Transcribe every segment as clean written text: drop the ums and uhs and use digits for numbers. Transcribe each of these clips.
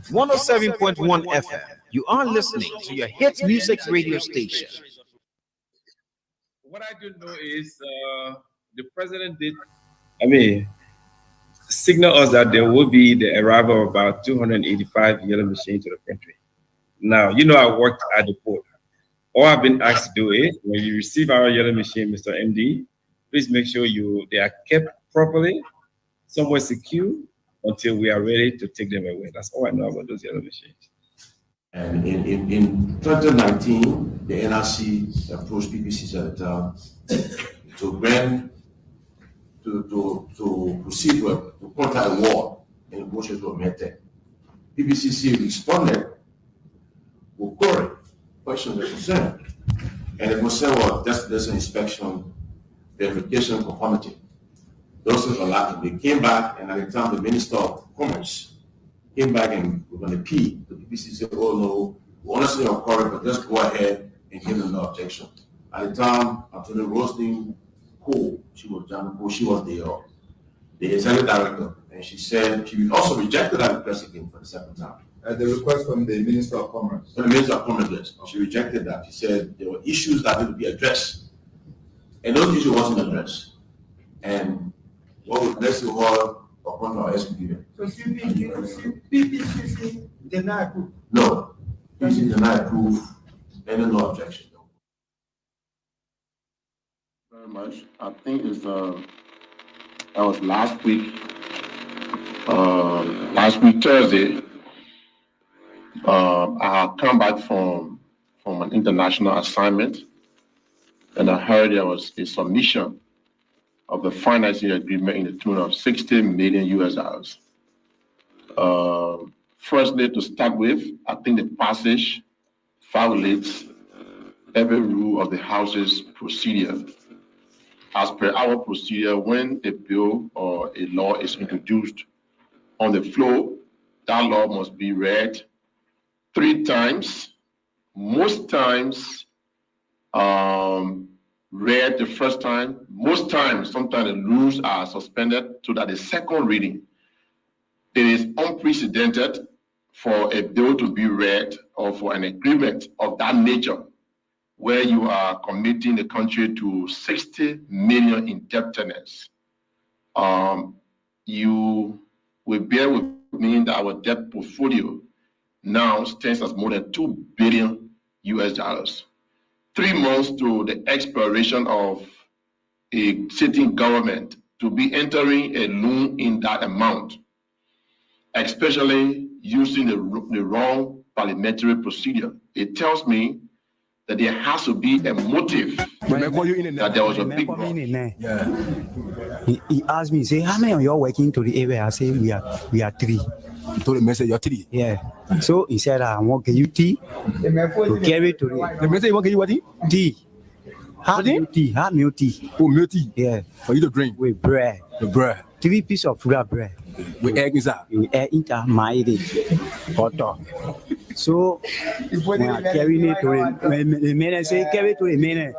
107.1 FM. You are listening to your hit music radio station. What I do know is the president did, signal us that there will be the arrival of about 285 yellow machines to the country. Now, I worked at the port. All I've been asked to do is, when you receive our yellow machine, Mr. MD, please make sure they are kept properly, somewhere secure, until we are ready to take them away. That's all I know about those yellow machines. And in 2019, the NRC approached PPCC at the time to proceed to contact a war in the negotiations were met. PPCC responded with query, questions and concern. And the concern was just an inspection, verification, conformity. Those things were lacking. They came back, and at the time, the Minister of Commerce came back and we're going to appeal. The PPCC said, oh no, we honestly are query, but just go ahead and give them no objection. At the time, Anthony Roslyn Cole, she was the executive director, and she said she also rejected that request again for the second time. The request from the Minister of Commerce. From the Minister of Commerce, yes. She rejected that. She said there were issues that had to be addressed, and those issues wasn't addressed. And what would let's see what upon our SPDM. So PPCC deny approve? No, PPCC deny approve, and no objection. Very much. I think it's that was last week Thursday. I had come back from an international assignment, and I heard there was a submission of the financing agreement in the tune of $60 million US. Firstly, to start with, I think the passage violates every rule of the House's procedure. As per our procedure, when a bill or a law is introduced on the floor, that law must be read 3 times, most times read the first time, most times, sometimes the rules are suspended so that the second reading, it is unprecedented for a bill to be read or for an agreement of that nature where you are committing the country to 60 million indebtedness. You will bear with me that our debt portfolio now stands at more than $2 billion US. 3 months to the expiration of a sitting government to be entering a loan in that amount, especially using the wrong parliamentary procedure. It tells me that there has to be a motive that there was a big problem. He asked me, say, how many of you are working to the area? I say, we are 3. You told him, you're 3. Yeah. So he said, I want to give you tea to carry to the message you want to give you what? Tea. Hot milk tea. Hot milk tea. Oh, milk tea. Yeah. For you to drink. With bread. The bread. 3 pieces of real bread. With egg inside. With egg inside. My butter. So when I carry it to the man, say carry it to the man.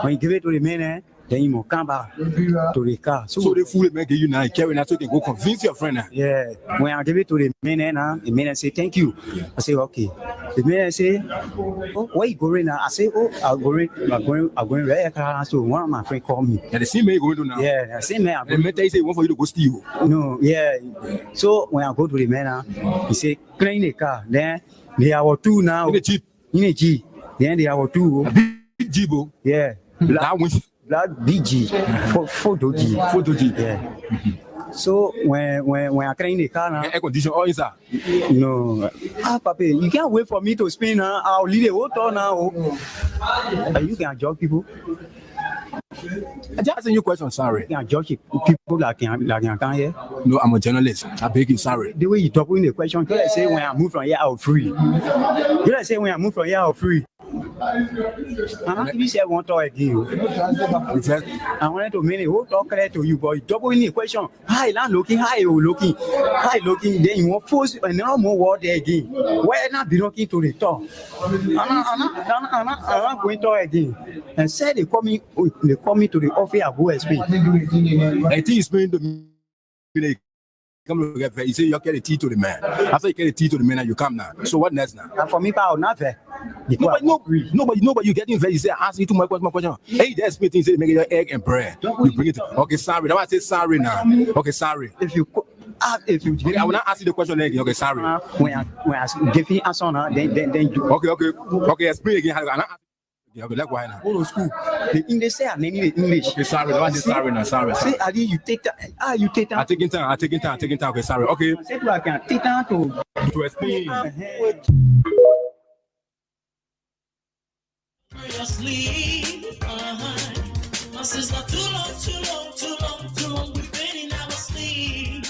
When you give it to the man, then you must come back to the car. So the food make you now carry that so you can go convince your friend now. Yeah. When I give it to the man, the man say thank you. I say okay. The man say, oh, where you going now? I say, oh, I'm going right. So one of my friends called me. Yeah, the same man you going to now. Yeah, the same man. The man tell you say want for you to go steal. No, yeah. So when I go to the man, he say clean the car. Then they are 2 now. In a jeep. Then they are 2. Big jeep. Yeah. Black BG, photo G. Yeah. So when I clean the car now, air condition all inside. No, Papa, you can't wait for me to spin now. I'll leave the whole tour now. You can judge people. I just asking you a question, sorry. You can judge people like you can here. No, I'm a journalist. I beg you, sorry. The way you talk in the question, you say when I move from here, I'll free. You say when I move from here, I'll free. You say I want to talk again. I wanted to mean it. Who talk to you, boy? Double in the question. Hi, land looking. Hi, looking. Then you want force and no more word there again. Why not be looking to the top? I'm not going to talk again. And said they call me to the office. I go explain. I think it's going to be come to get fed. You say you get the tea to the man. After you get the tea to the man, and you come now. So what next now? And for me, I'll not fair. Nobody, you getting fed. You say ask me too much question. Hey, that's me. Things say make your egg and bread. You bring it. Okay, sorry. Now I say sorry now. Okay, sorry. If you Okay, I will not ask you the question again. Okay, sorry. when I give you answer now, then you. Okay. Explain again. Okay, let's go now. Go to school. The English say I need English. Okay, sorry. Now I say sorry now. Sorry. Say Ali, you take that. You take that. I'm taking time. Okay, sorry. Okay. Say to I can take that to explain. Too long, we've been in our sleep.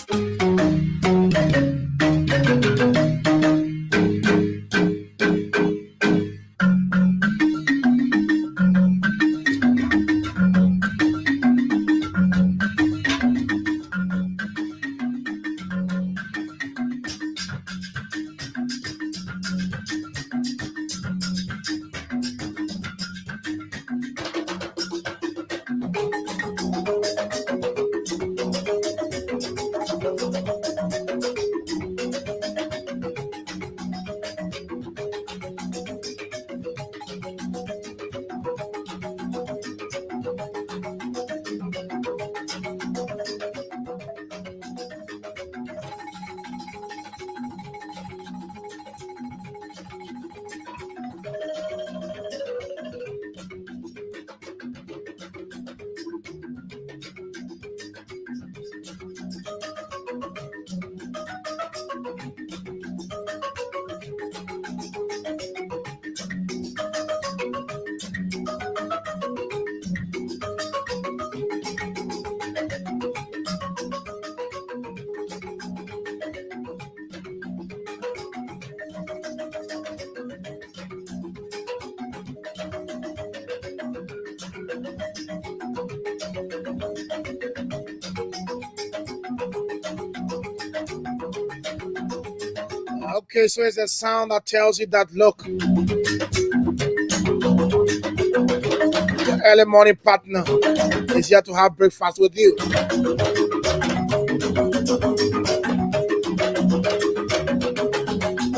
Okay, so it's a sound that tells you that look, your early morning partner is here to have breakfast with you.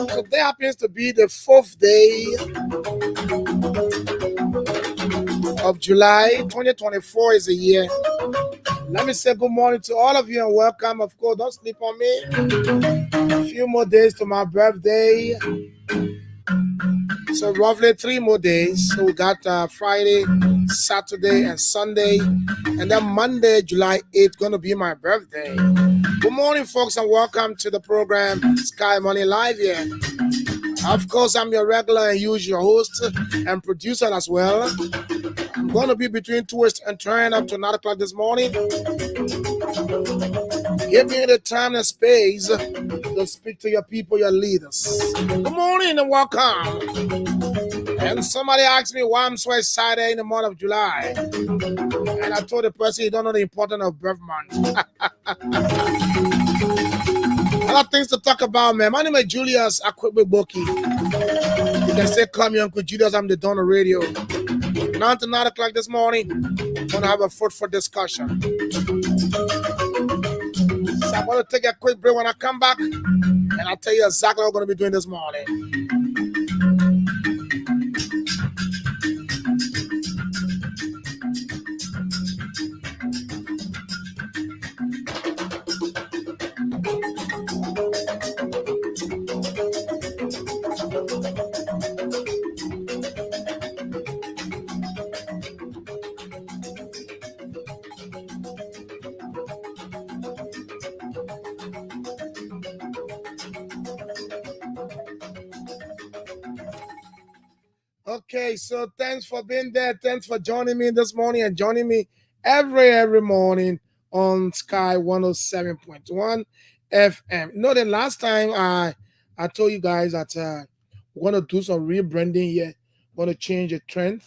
So there happens to be the 4th day of July 2024 is a year. Let me say good morning to all of you and welcome. Of course, don't sleep on me. A few more days to my birthday. So roughly 3 more days. So we got Friday, Saturday, and Sunday. And then Monday, July 8th, going to be my birthday. Good morning, folks, and welcome to the program Sky Money Live here. Of course, I'm your regular and usual host and producer as well. I'm going to be between twist and turn up to 9 o'clock this morning. Give me the time and space to speak to your people, your leaders. Good morning and welcome. And somebody asked me why I'm so excited in the month of July. And I told the person you don't know the importance of birth month. A lot of things to talk about, man. My name is Julius Akwebe-Boki. You can say, call me Uncle Julius. I'm the Donor Radio. 9 to 9 o'clock this morning, we're going to have a fruitful discussion. So I'm going to take a quick break when I come back, and I'll tell you exactly what we're going to be doing this morning. Okay, so thanks for being there. Thanks for joining me this morning and joining me every morning on Sky 107.1 FM. You know, the last time I told you guys that we're going to do some rebranding here. We're going to change the trend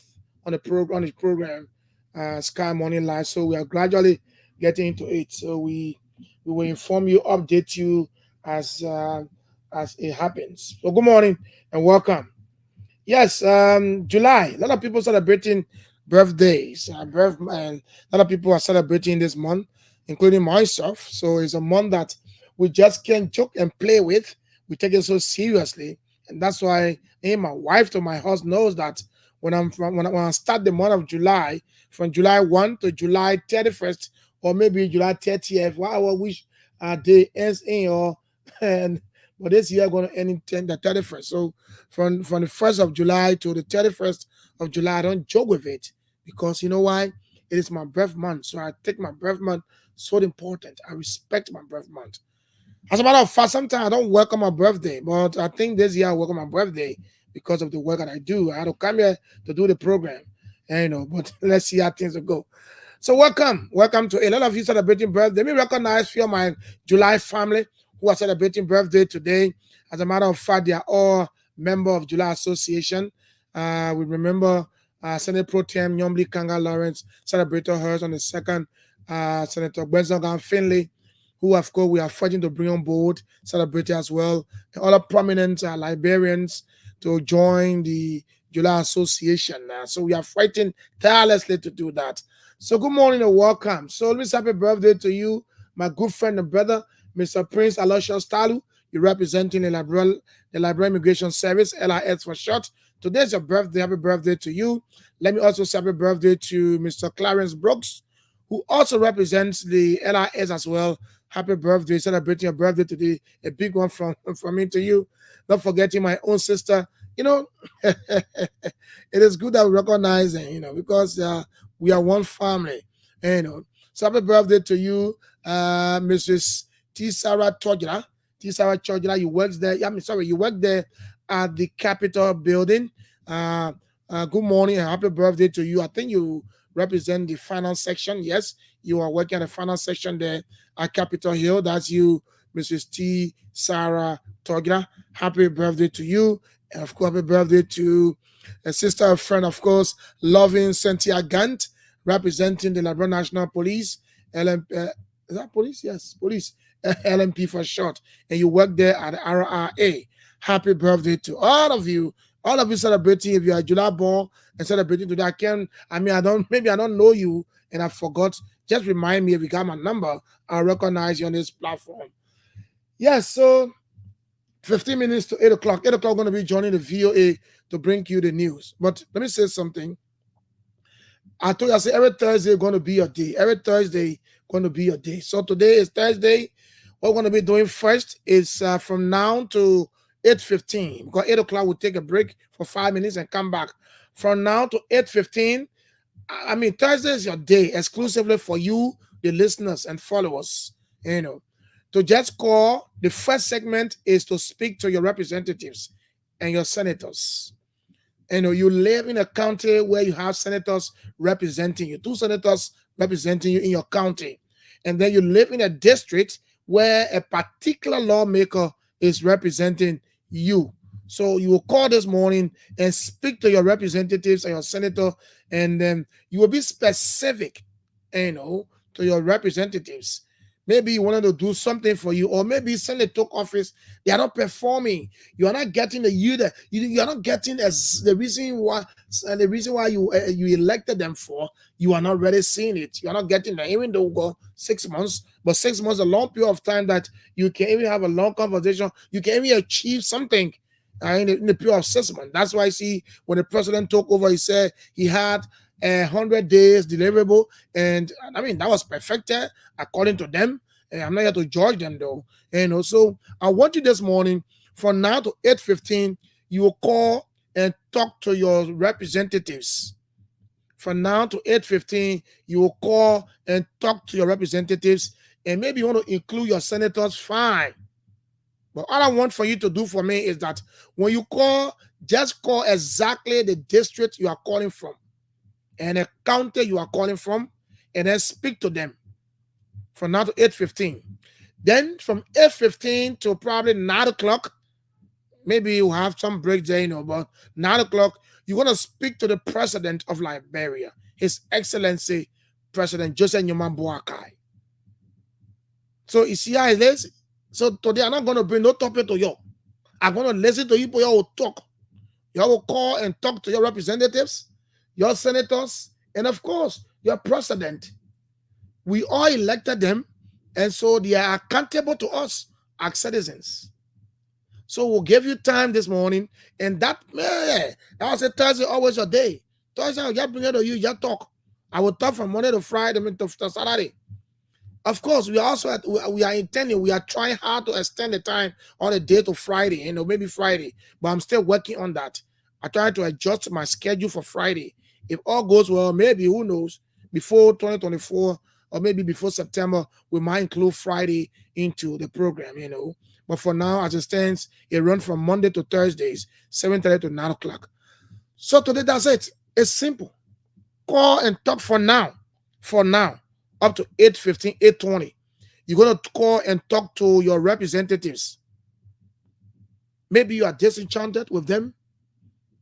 on the program, Sky Morning Live. So we are gradually getting into it. So we will inform you, update you as it happens. So good morning and welcome. Yes, July. A lot of people celebrating birthdays. And a lot of people are celebrating this month, including myself. So it's a month that we just can't joke and play with. We take it so seriously, and that's why my wife to my house knows that when I start the month of July, from July 1 to July 31st, or maybe July 30th, what I wish day ends in, or and but this year going to end in the 31st. So from the 1st of July to the 31st of July, I don't joke with it, because you know why? It is my birth month. So I take my birth month so important. I respect my birth month. As a matter of fact, sometimes I don't work on my birthday, but I think this year I work on my birthday because of the work that I do. I had to come here to do the program, and, but let's see how things will go. So welcome to a lot of you celebrating birthday. Let me recognize a few of my July family who are celebrating birthday today. As a matter of fact, they are all members of July Association. We remember Senate Pro Tem Nyombli Kanga Lawrence celebrated hers on the 2nd. Senator Gwenzogan Finley, who of course we are fighting to bring on board, celebrated as well. And other prominent Liberians to join the July Association. So we are fighting tirelessly to do that. So good morning and welcome. So let me say happy birthday to you, my good friend and brother, Mr. Prince Aloysius Talu. You're representing the Liberian Immigration Service, LIS for short. Today's your birthday. Happy birthday to you. Let me also say happy birthday to Mr. Clarence Brooks, who also represents the LIS as well. Happy birthday, celebrating your birthday today. A big one from me to you. Not forgetting my own sister. It is good that we recognize it, because we are one family. So happy birthday to you, Mrs. T. Sarah Togila. T. Sarah Togila, you worked there. You worked there at the Capitol building. Good morning and happy birthday to you. I think you represent the finance section. Yes, you are working at the finance section there at Capitol Hill. That's you, Mrs. T. Sarah Togila. Happy birthday to you. And of course, happy birthday to a sister, a friend, of course, loving Cynthia Gant, representing the Liberia National Police. Is that police? Yes, police. LMP for short. And you work there at RRA. Happy birthday to all of you. All of you celebrating. If you are July born and celebrating today, I don't know you and I forgot. Just remind me if you got my number. I'll recognize you on this platform. Yes, so 15 minutes to 8 o'clock. 8 o'clock going to be joining the VOA to bring you the news. But let me say something. I told you, I said every Thursday going to be your day. Every Thursday going to be your day. So today is Thursday. What we're going to be doing first is from now to 8:15. Because 8 o'clock we'll take a break for 5 minutes and come back. From now to 8:15. Thursday is your day exclusively for you, the listeners and followers. To just call. The first segment is to speak to your representatives and your senators. You live in a county where you have senators representing you, 2 senators representing you in your county. And then you live in a district where a particular lawmaker is representing you. So you will call this morning and speak to your representatives and your senator, and then you will be specific, to your representatives. Maybe you wanted to do something for you, or maybe Senate took office, they are not performing. You are not getting you are not getting the reason why you elected them for. You are not really seeing it. You are not getting that, even though we go 6 months, but 6 months is a long period of time that you can even have a long conversation. You can even achieve something in the period of 6 months. That's why I see when the president took over, he said he had 100 days deliverable, and that was perfected according to them. And I'm not here to judge them though. So I want you this morning from now to 8:15, you will call and talk to your representatives. From now to 8:15, you will call and talk to your representatives, and maybe you want to include your senators, fine. But all I want for you to do for me is that when you call, just call exactly the district you are calling from and the county you are calling from, and then speak to them from now to 8:15. Then from 8:15 to probably 9 o'clock, maybe you have some break there, but 9 o'clock, you're going to speak to the president of Liberia, His Excellency, President Joseph Nyoman Boakai. So you see how it is? So today I'm not going to bring no topic to you. I'm going to listen to you, but you will talk. You will call and talk to your representatives, your senators, and of course, your president. We all elected them, and so they are accountable to us as citizens. So we'll give you time this morning, and that was a Thursday, always your day. Thursday, I'll just bring it to you, just talk. I will talk from Monday to Friday, to Saturday. Of course, we are trying hard to extend the time on the day to Friday, maybe Friday, but I'm still working on that. I try to adjust my schedule for Friday. If all goes well, maybe, who knows, before 2024 or maybe before September, we might include Friday into the program, But for now, as it stands, it runs from Monday to Thursdays, 7:30 to 9 o'clock. So today, that's it. It's simple. Call and talk for now, up to 8:15, 8:20. You're going to call and talk to your representatives. Maybe you are disenchanted with them.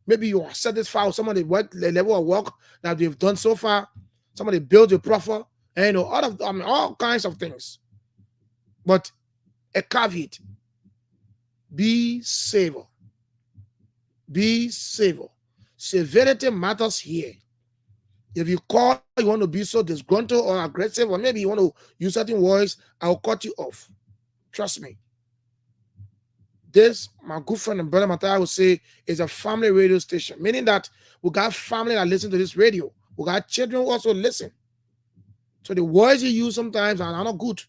Maybe you are satisfied with some of the level of work that they've done so far. Somebody built a profile, and all kinds of things. But a caveat: be civil. Be civil. Severity matters here. If you call, you want to be so disgruntled or aggressive, or maybe you want to use certain words, I'll cut you off. Trust me. This, my good friend and brother Matthias would say, is a family radio station, meaning that we got family that listen to this radio. We got children who also listen. So the words you use sometimes are not good.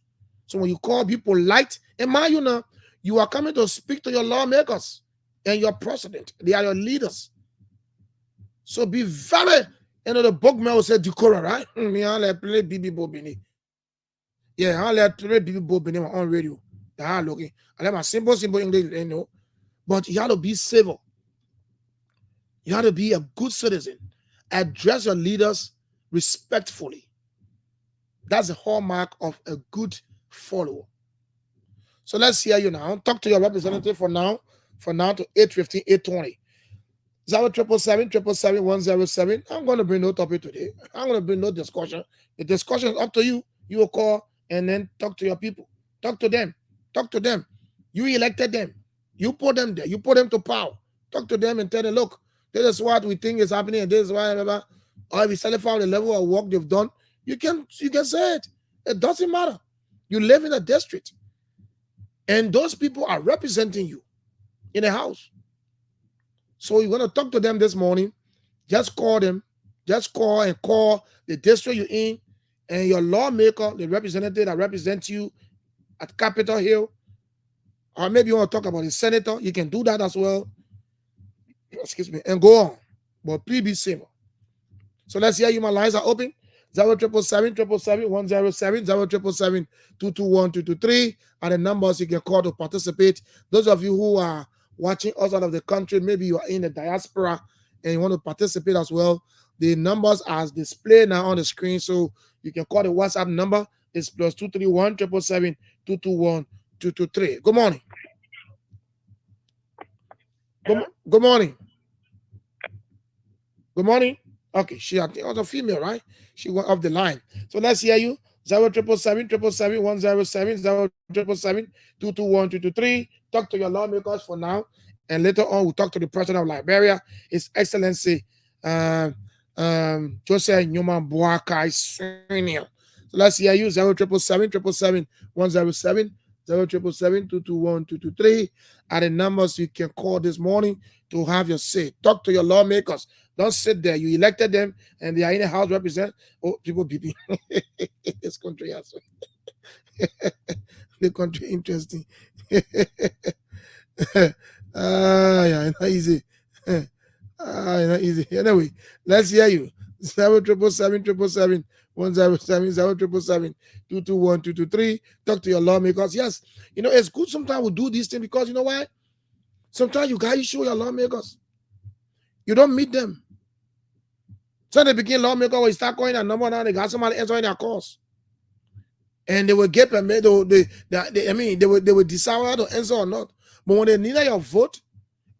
So when you call people light, and mind you now, you are coming to speak to your lawmakers and your president. They are your leaders. So be very, the book man will say decorum, right? Me, I'll let play BB Bobini. Yeah, I'll let play BB Bobini on radio. Okay. I let my simple English, but you have to be civil. You have to be a good citizen. Address your leaders respectfully. That's the hallmark of a good follower. So let's hear you now. Talk to your representative for now to 8:15, 8:20. 0777-777-107. I'm going to bring no topic today. I'm going to bring no discussion. The discussion is up to you. You will call and then talk to your people. Talk to them. Talk to them. You elected them. You put them there. You put them to power. Talk to them and tell them, look, this is what we think is happening, and this is why, or if you satisfy the level of work they've done, you can say it. It doesn't matter. You live in a district, and those people are representing you in the house. So you're going to talk to them this morning. Just call them. Just call the district you're in, and your lawmaker, the representative that represents you at Capitol Hill, or maybe you want to talk about the senator. You can do that as well. Excuse me, and go on. But please be civil. So let's hear you. My lines are open. 0777-777-107, 0777-221-223 are the numbers you can call to participate. Those of you who are watching us out of the country, maybe you are in the diaspora and you want to participate as well, the numbers are displayed now on the screen, so you can call the WhatsApp number. It's +231 777 221 223. Good morning. Good morning. Good morning. Okay, she was a female, right? She went off the line. So let's hear you. 0777-777-107, 0777-221-223. Talk to your lawmakers for now, and later on we'll talk to the president of Liberia, His Excellency Joseph Newman Boakai Sr. So let's hear you. 0777-777-107, 0777-221-223 are the numbers you can call this morning to have your say. Talk to your lawmakers. Don't sit there. You elected them, and they are in the house represent. Oh, people, BB. This country has the country interesting. Yeah, not easy. Not easy. Anyway, let's hear you. 0777-777-107, 0777-221-223. Talk to your lawmakers. Yes, it's good sometimes we do these things because you know why? Sometimes you guys show your lawmakers. You don't meet them. So they begin lawmaker will start calling a number now. They got somebody answering their calls, and they will get permit. They will decide whether to answer or not. But when they need your vote,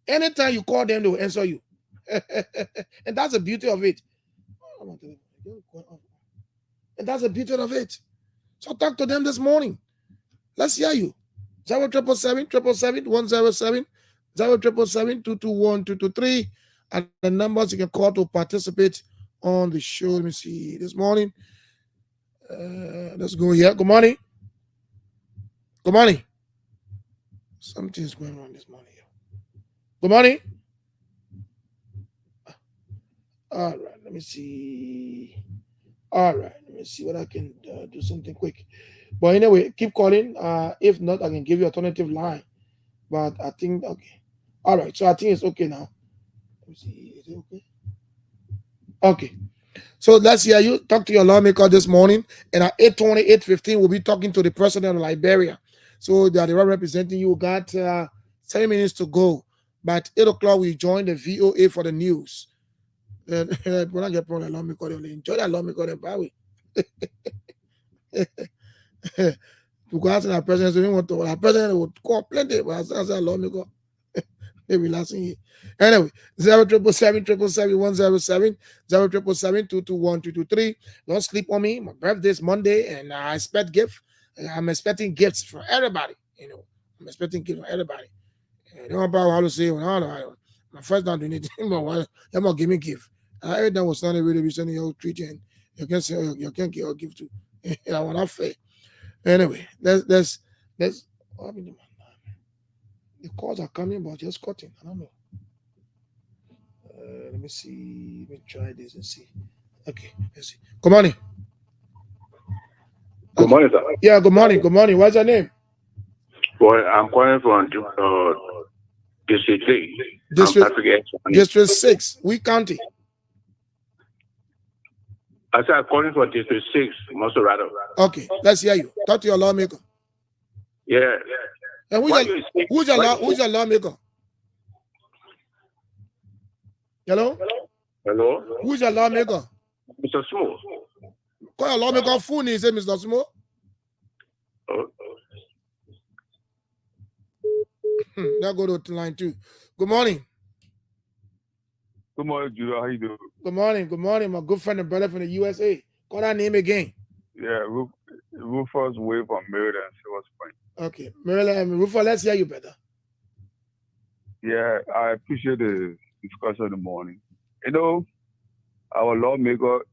anytime you call them, they will answer you, and that's the beauty of it. And that's the beauty of it. So talk to them this morning. Let's hear you. 0777-777-107, 0777-221-223 are the numbers you can call to participate on the show. Let me see this morning. Let's go here. Good morning. Good morning. Something's going on this morning. Good morning. All right, let me see. All right, let me see what I can do something quick. But anyway, keep calling. If not, I can give you alternative line. But I think okay. All right, so I think it's okay now. Let me see. Is it okay? Okay. So let's hear you talk to your lawmaker this morning. And at 8:20, 8:15, we'll be talking to the president of Liberia. So they are representing you. Got 7 minutes to go. But 8 o'clock, we join the VOA for the news. And when I get from the lawmaker, they enjoy that lawmaker, then Bowie. Because our president, we want to, our president would complain, but as a lawmaker, maybe last year. Anyway, 077777107, 07777221223. Don't sleep on me. My birthday is Monday, and I expect gift. I'm expecting gifts from everybody. You know, I'm expecting gifts from everybody. And don't about how to say, my first time doing it, but you're not giving gift. Every time was Sunday, really be sending your treat, and you can say you can't get a gift to. I want not fair. Anyway, let's. I mean, the calls are coming, but just cutting. I don't know. Let me see. Let me try this and see. Okay, let's see. Good morning. Good morning, sir. Yeah, good morning. Good morning. What's your name? Well, I'm calling from District 3. District 6. We county. I said I'm calling for District 6, Maserado. Okay, let's hear you. Talk to your lawmaker. Yeah. And who's your lawmaker? Hello? Hello? Who's your lawmaker? Mr. Small. Call your lawmaker full name, say Mr. Small. Now go to line 2. Good morning. Good morning, Judah. How you doing? Good morning. Good morning, my good friend and brother from the USA. Call that name again. Yeah, Rufus Way from Maryland, Silver Spring. Okay, Maryland, Rufus, let's hear you better. Yeah, I appreciate the discussion in the morning. You know, our lawmaker,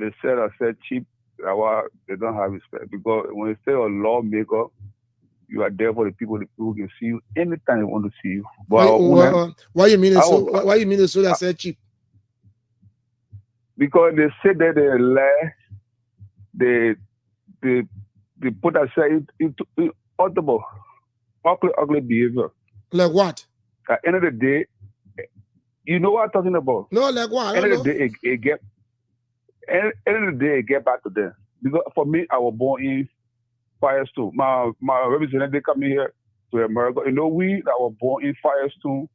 they said cheap, they don't have respect. Because when you say a lawmaker, you are there for the people can see you anytime they want to see you. But why you mean why you mean the so that said cheap? Because they say that they lie, they put aside into ugly behavior. Like what? At the end of the day, you know what I'm talking about. No, like what? End of the day, it get back to them. Because for me, I was born in Firestone. My representative, they come here to America. You know, we that were born in Firestone,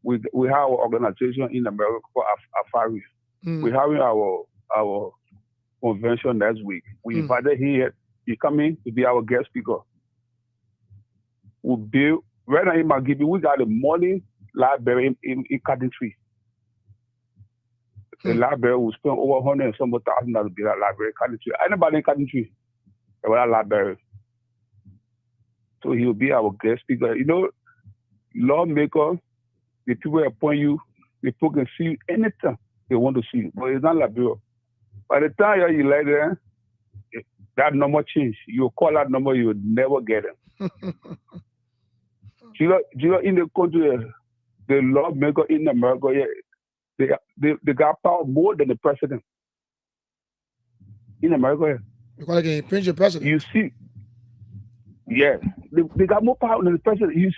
we have our organization in America called Afari. We having our convention next week. We invited here. He come in to be our guest speaker. We build right now in Magibi. We got a money library in Cotton Tree. The library will spend over $100,000 to build that library in Cotton Tree. Anybody in Cotton Tree? That library. So he will be our guest speaker. You know, lawmakers, the people appoint you, the people can see you anytime they want to see you. But it's not like that. By the time you're there, that number change. You call that number, you will never get it. you know, in the country, the lawmaker in America, they got power more than the president. In America, because they can impeach the president. You see, yeah, they got more power than the president. You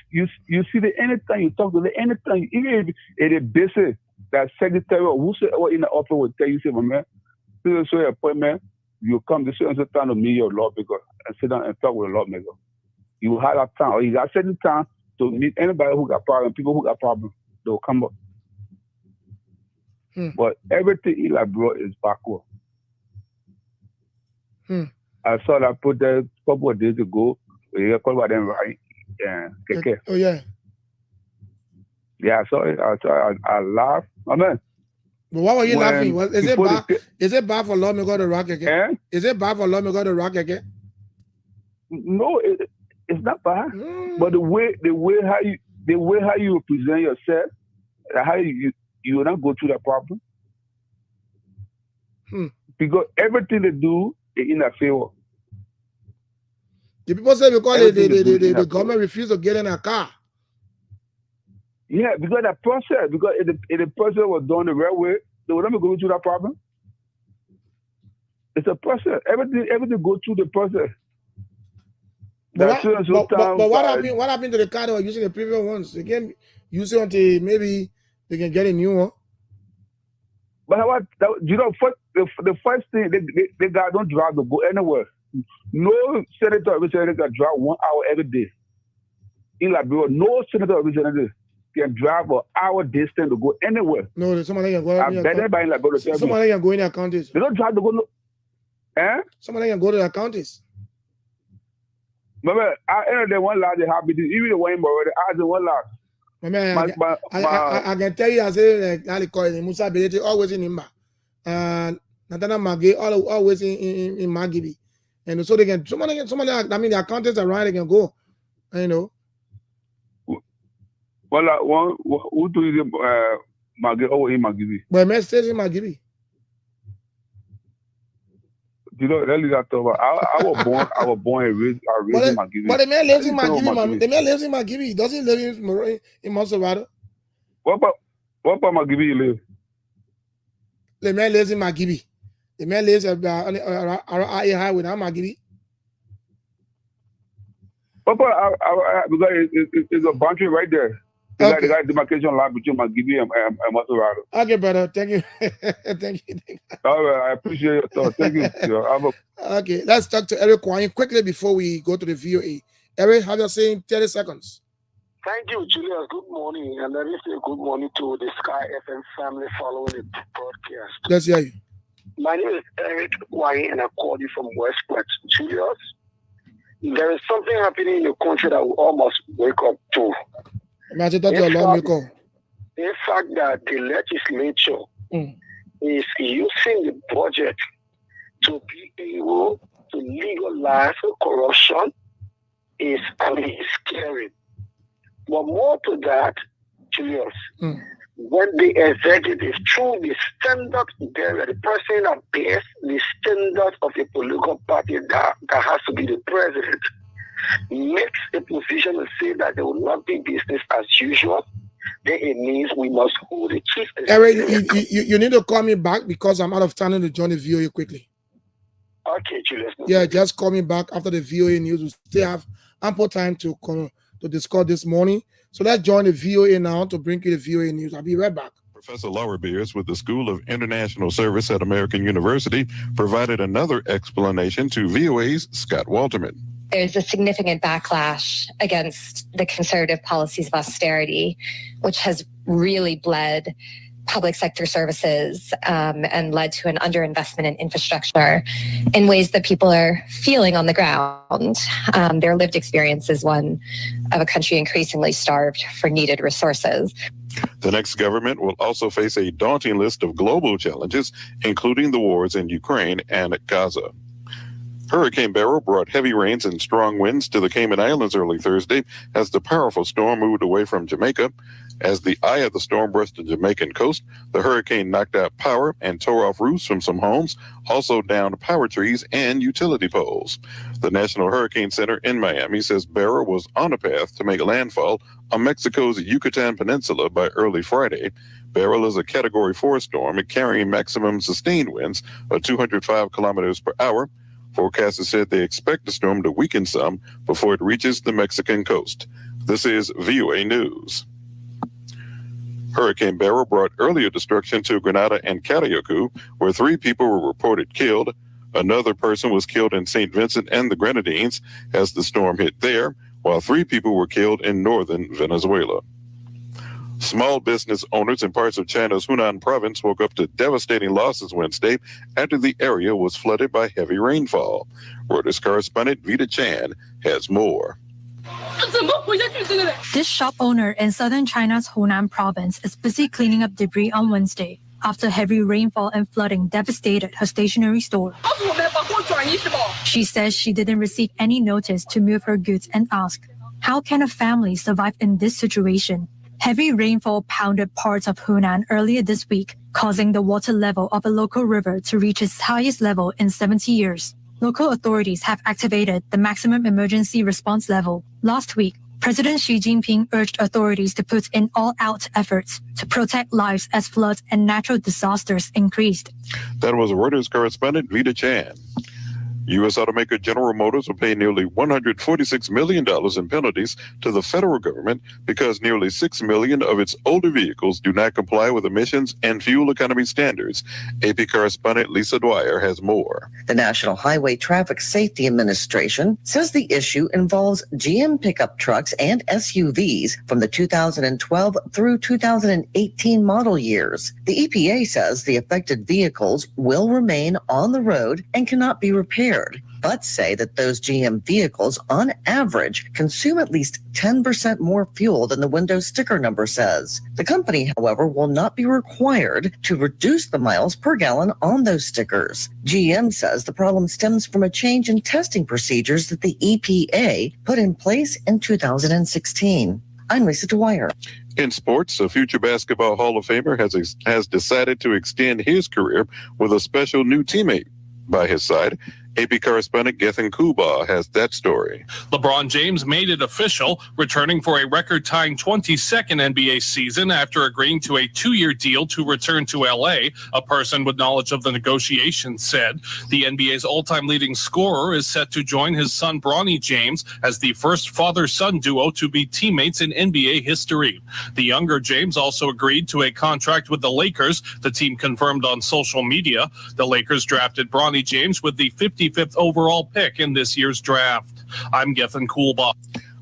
see them anytime you talk to them, anytime, even if they're busy, that secretary or whosoever in the office will tell you, say, my man, this is your appointment, you come to certain time to meet your lawmaker and sit down and talk with a lawmaker. You have that time, or you got certain time to meet anybody who got problems, people who got problems, they will come up. But everything in Liberia is backward. I saw that put there a couple of days ago. We called about them right. Keke. Oh yeah. Yeah, I saw it. I laughed. Amen. But why were you laughing? Is it bad for lawmaker to rock again? Is it bad for lawmaker to rock again? No, it's not bad. But the way how you present yourself, how you will not go through that problem. Because everything they do is in their favor. The people say because Everything is good in the that government refused to get in a car. Yeah, because that process, because if the process was done the right way, they would never go through that problem. It's a process. Everything goes through the process. But what happened? What happened to the car that were using the previous ones? They can use it until maybe they can get a new one. But how about that, the first thing they guys don't drive to go anywhere. No senator or representative can drive 1 hour every day. In Liberia, no senator or representative can drive an hour distance to go anywhere. No, somebody can go. I bet everybody in Liberia tell me. Somebody can go in their counties. They don't drive to go. Somebody can go to their counties. Remember, I entered the one last they have been even the one in already. I had the one last. I can tell you, I say like Ali Koy, Musa Belete always in Imba, and Natana Magi always in Magibi, and so they can somebody. I mean, their counties around they can go, you know. Well, who do you Magi or in Magibi? But me stays in Magibi. You know, really that over. I was born and raised in Magibi. But the man lives in Magibi. The man lives in Magibi. Does he live in Monserrado? What about Magibi you live? The man lives in Magibi. The man lives around a highway now, Magibi. Because it's a boundary right there. They got demarcation line between Magibi and Monserrado. Okay, brother. Thank you. Thank you. All right, I appreciate your thought. Thank you. Okay, let's talk to Eric Kwame quickly before we go to the VOA. Eric, have you saying 30 seconds? Thank you, Julius. Good morning. And let me say good morning to the Sky FM family following the broadcast. Let's hear you. My name is Eric Kwame, and I call you from Westport. Julius, there is something happening in the country that we all must wake up to. In fact, that the legislature is using the budget to be able to legalize corruption is scary. But more to that, Julius, when the executive, through the standard bearer, the person that bears the standard of a political party that has to be the president, makes a position to say that there will not be business as usual, then it means we must hold the chief. Eric, you need to call me back because I'm out of time to join the VOA quickly. Okay, Julius. Yeah, just call me back after the VOA news. We still have ample time to discuss this morning. So let's join the VOA now to bring you the VOA news. I'll be right back. Professor Laura Beers with the School of International Service at American University provided another explanation to VOA's Scott Walterman. There's a significant backlash against the conservative policies of austerity, which has really bled public sector services and led to an underinvestment in infrastructure in ways that people are feeling on the ground. Their lived experience is one of a country increasingly starved for needed resources. The next government will also face a daunting list of global challenges, including the wars in Ukraine and Gaza. Hurricane Beryl brought heavy rains and strong winds to the Cayman Islands early Thursday as the powerful storm moved away from Jamaica. As the eye of the storm brushed the Jamaican coast, the hurricane knocked out power and tore off roofs from some homes, also downed power trees and utility poles. The National Hurricane Center in Miami says Beryl was on a path to make landfall on Mexico's Yucatan Peninsula by early Friday. Beryl is a Category 4 storm carrying maximum sustained winds of 205 kilometers per hour. Forecasters said they expect the storm to weaken some before it reaches the Mexican coast. This is VOA News. Hurricane Beryl brought earlier destruction to Grenada and Carriacou, where 3 people were reported killed. Another person was killed in St. Vincent and the Grenadines as the storm hit there, while 3 people were killed in northern Venezuela. Small business owners in parts of China's Hunan province woke up to devastating losses Wednesday after the area was flooded by heavy rainfall. Reuters correspondent Vita Chan has more. This shop owner in southern China's Hunan province is busy cleaning up debris on Wednesday after heavy rainfall and flooding devastated her stationery store. She says she didn't receive any notice to move her goods and asked, how can a family survive in this situation? Heavy rainfall pounded parts of Hunan earlier this week, causing the water level of a local river to reach its highest level in 70 years. local authorities have activated the maximum emergency response level. Last week, President Xi Jinping urged authorities to put in all-out efforts to protect lives as floods and natural disasters increased. That was Reuters correspondent Vita Chan. U.S. automaker General Motors will pay nearly $146 million in penalties to the federal government because nearly 6 million of its older vehicles do not comply with emissions and fuel economy standards. AP correspondent Lisa Dwyer has more. The National Highway Traffic Safety Administration says the issue involves GM pickup trucks and SUVs from the 2012 through 2018 model years. The EPA says the affected vehicles will remain on the road and cannot be repaired, but say that those GM vehicles on average consume at least 10% more fuel than the window sticker number says. The company, however, will not be required to reduce the miles per gallon on those stickers. GM says the problem stems from a change in testing procedures that the EPA put in place in 2016. I'm Lisa Dwyer. In sports, a future basketball Hall of Famer has decided to extend his career with a special new teammate by his side. AP correspondent Gethin Kuba has that story. LeBron James made it official, returning for a record-tying 22nd NBA season after agreeing to a 2-year deal to return to LA. A person with knowledge of the negotiations said the NBA's all-time leading scorer is set to join his son Bronny James as the first father-son duo to be teammates in NBA history. The younger James also agreed to a contract with the Lakers, the team confirmed on social media. The Lakers drafted Bronny James with the 55th overall pick in this year's draft. I'm Gethin Coolbaugh.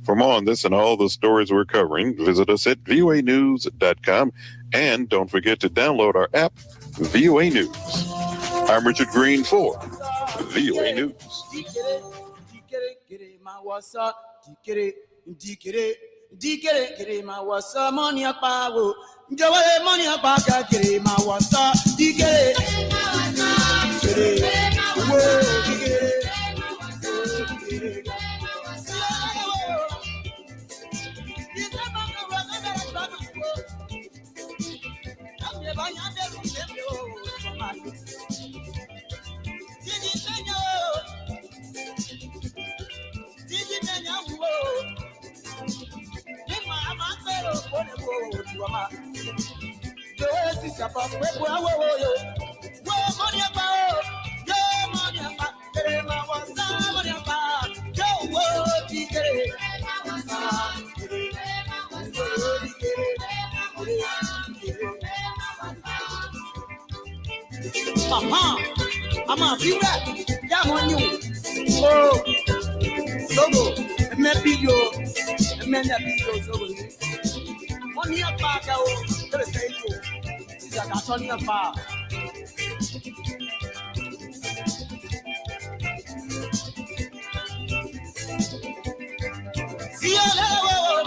For more on this and all the stories we're covering, visit us at voanews.com, and don't forget to download our app, VOA News. I'm Richard Green for VOA News. I'm a few that. Yeah, on you. Oh, Sogo, maybe you, maybe you, Sogo. One year back, I was going to say you. It's a Catonia bar. See you later.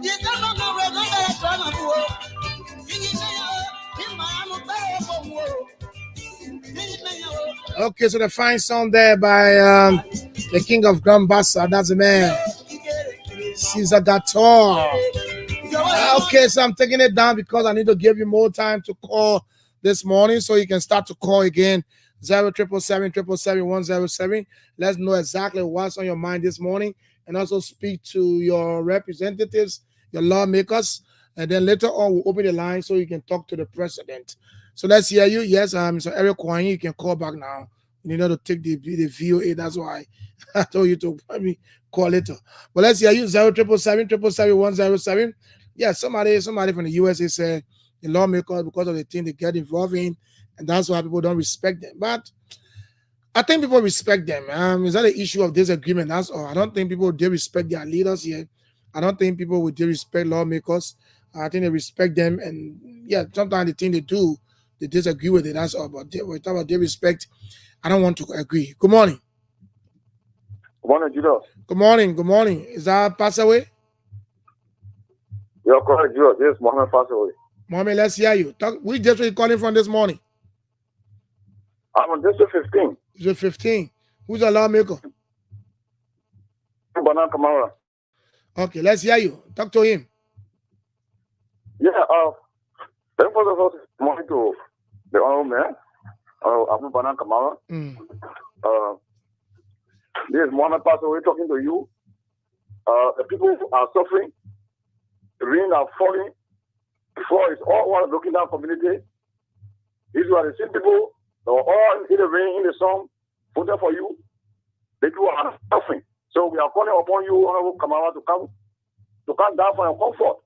You don't know where I'm going to go. Okay, so the fine song there by the King of Grambassa, that's the man, Caesar Dator. Okay, so I'm taking it down because I need to give you more time to call this morning so you can start to call again. 077777107. Let's know exactly what's on your mind this morning, and also speak to your representatives, your lawmakers, and then later on we'll open the line so you can talk to the president. So let's hear you. Yes, so Eric Kwanyi, you can call back now. You need to take the VOA. That's why I told you to probably call later. But let's hear you. 077777107. Yeah, somebody from the USA said the lawmakers, because of the thing they get involved in, and that's why people don't respect them. But I think people respect them. Is that an issue of disagreement? That's all. I don't think people do respect their leaders here. I don't think people would respect lawmakers. I think they respect them, and yeah, sometimes the thing they do, they disagree with it. That's all. But we talk about their respect. I don't want to agree. Good morning. Good morning, Judas. Good morning. Good morning. Is that Passaway? You're correct, Judas. Yes, Mohammed Passaway. Mohammed, let's hear you. Which district are you calling from this morning? I'm on District 15. District 15. Who's the lawmaker? Banan Kamara. Okay, let's hear you. Talk to him. Yeah, then for the morning to the honorable man. Abu Banan Kamara. This is Mohammed Pastor. We're talking to you. The people are suffering. The rain are falling. Before it's all one looking down community. These are the same people that were all in the rain, in the sun, voted for you. The people are suffering. So we are calling upon you, Honorable Kamara, to come down for your comfort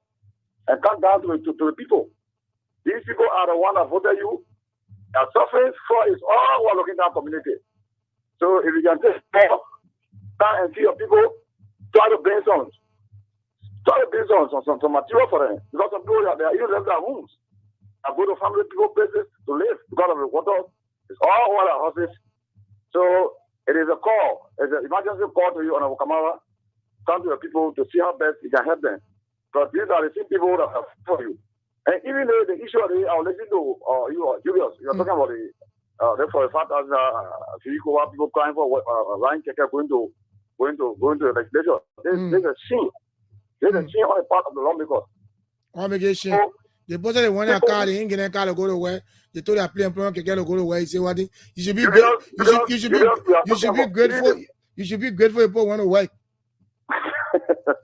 and come down to the people. These people are the ones that voted you. They are suffering for it's all one looking down community. So if you can take care, come and see your people, try to bring some material for them. Because some people they are even left their homes. I go to family people places to live because of the water. It's all water houses. So it is a call. It's an emergency call to you, Honorable Kamara. Come to the people to see how best you can help them. Because these are the same people that are for you. And even though the issue of the, I'll let you know, Julius, you're talking about for the fact that people crying for Ryan Keke going to the legislature. There's a shame. There's a shame on the part of the lawmakers. Obligation. They posted the one car, they ain't getting a car to go to where they told their player to go to where. You say what? You should be grateful. You should be grateful you put one away.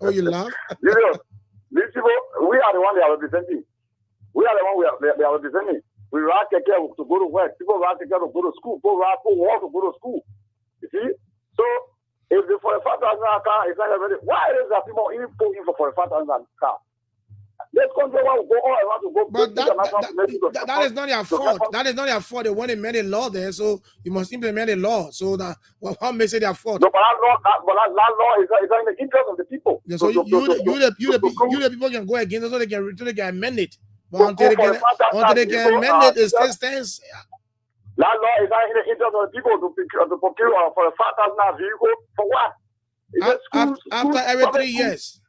Oh, you laugh? These people, we are the one they are representing. We are the one they are representing. We ride Keke to go to work. People ride Keke to go to school. People ride for work to go to school. You see? So if the 45,000 car is not ready, why is that people even putting for 45,000 car? This country will go all around to go. But that is not their fault. That is not their fault. They want to make a law there, so you must implement a law. So that how makes it their fault? No, but that law is not in the interest of the people. Yeah, so you the people can go against it so they can amend it. But until they can amend it, it still stands. That law is not in the interest of the people to procure for a 5,000 vehicle for what? After every 3 years.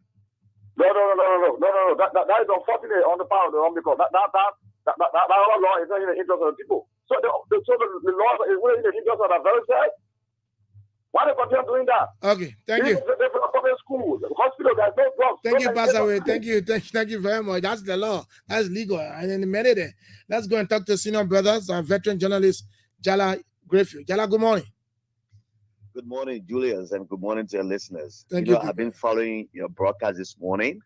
No. That is unfortunate on the part of the lawmaker. That law is not in the interest of the people. So the law is really in the interest of the very side. Why they continue doing that? Okay, thank you. School, the hospital, there's no drugs. Thank you, Pastor. Thank you very much. That's the law. That's legal. And in a minute, let's go and talk to senior brothers and veteran journalist Jala Greyfield. Jala, good morning. Good morning, Julius, and good morning to your listeners. Thank you. I've been following your broadcast this morning,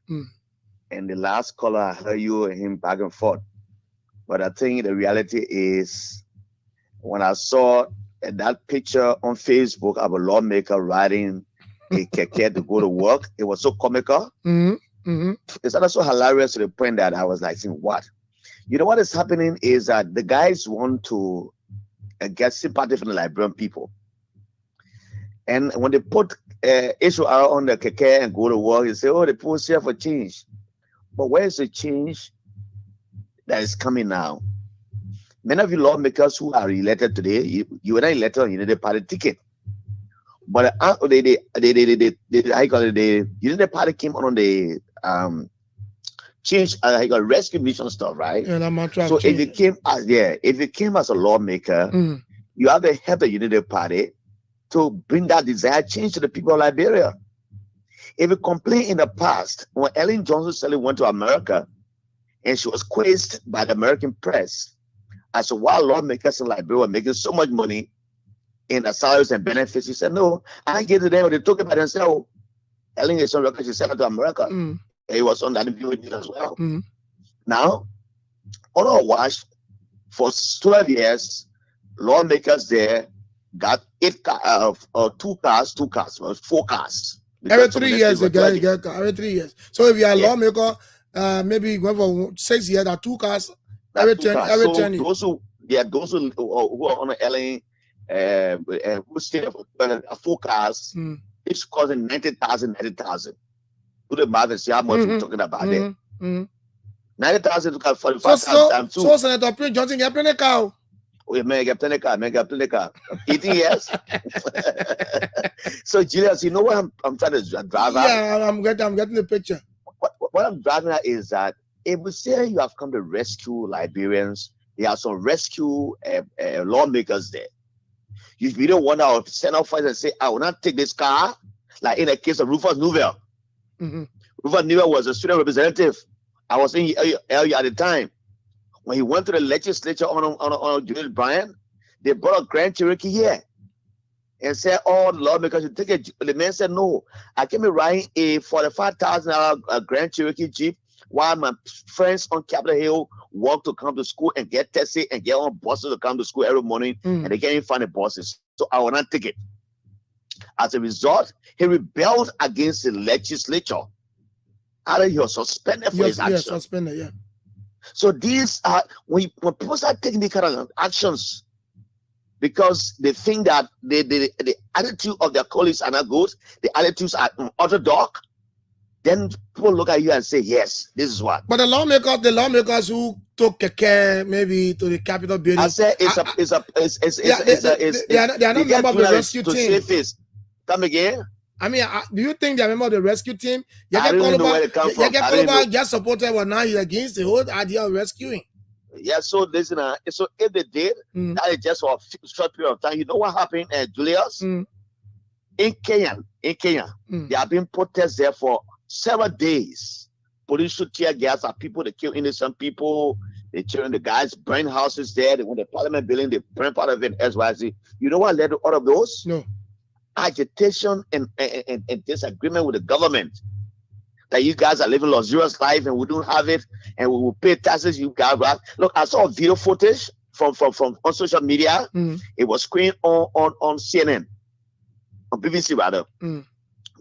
and the last caller, I heard you and him back and forth. But I think the reality is, when I saw that picture on Facebook of a lawmaker riding a keke to go to work, it was so comical. It's also hilarious to the point that I was like, saying, what? You know what is happening is that the guys want to get sympathy from the Liberian people. And when they put HOR on the keke and go to work, they say, oh, the people here for change. But where is the change that is coming now? Many of you lawmakers who are elected today, you were not elected on the party ticket. But the unity party came on the change rescue mission stuff, right? So if you came as a lawmaker, you have to help the unity party to bring that desired change to the people of Liberia. If you complain in the past, when Ellen Johnson Sirleaf went to America and she was quizzed by the American press as to why lawmakers in Liberia were making so much money in the salaries and benefits, she said, no, I get to them. They talk about themselves. Ellen is on record, she sent it to America. And he was on that interview with me as well. Now, on our watch, for 12 years, lawmakers there got 4 cars. Every 3 years, they get every 3 years. So if you are a lawmaker, maybe going for 6 years, 2 cars, every 10 years. Those who are on the LA, who stay for 4 cars, it's costing 90,000. Do the math and see how much we're talking about there. 90,000 to 45,000 times 2. So Senator Prince Johnson, you have a car. We may get a car. 18 years. So, Julius, you know what I'm trying to drive at? Yeah, I'm getting the picture. What I'm driving at is that if we say you have come to rescue Liberians, there are some rescue lawmakers there. You don't want to send out fires and say, I will not take this car, like in the case of Rufus Newell. Rufus Newell was a student representative. I was in earlier at the time. When he went to the legislature on Julius Bryant, They brought a Grand Cherokee here and said, "Oh, the lawmakers should take it." The man said, "No, I came in riding a $45,000 Grand Cherokee Jeep while my friends on Capitol Hill walk to come to school and get tested and get on buses to come to school every morning, and they can't even find the buses. So I will not take it." As a result, he rebelled against the legislature. He was suspended for his action. Suspended, yeah. So these are when people start taking these kind of actions because they think that the attitude of their colleagues are not good, the attitudes are orthodox, then people look at you and say, "Yes, this is what." But the lawmakers who took care maybe to the Capitol building, I said they are not member of the rescue team. Come again? I mean, do you think they're member of the rescue team? I don't know where they come from. Just supported, but now he's against the whole idea of rescuing. Yeah, so listen, so if they did, that is just for a short period of time. You know what happened, Julius? In Kenya, there have been protests there for several days. Police shoot tear gas at people, they kill innocent people, they children, the guys burn houses there, they went to the parliament building, they burn part of it, SYZ. You know what led to all of those? No. Agitation and disagreement with the government. That you guys are living luxurious life and we don't have it, and we will pay taxes. You guys, look, I saw video footage from on social media. It was screened on CNN, on BBC rather.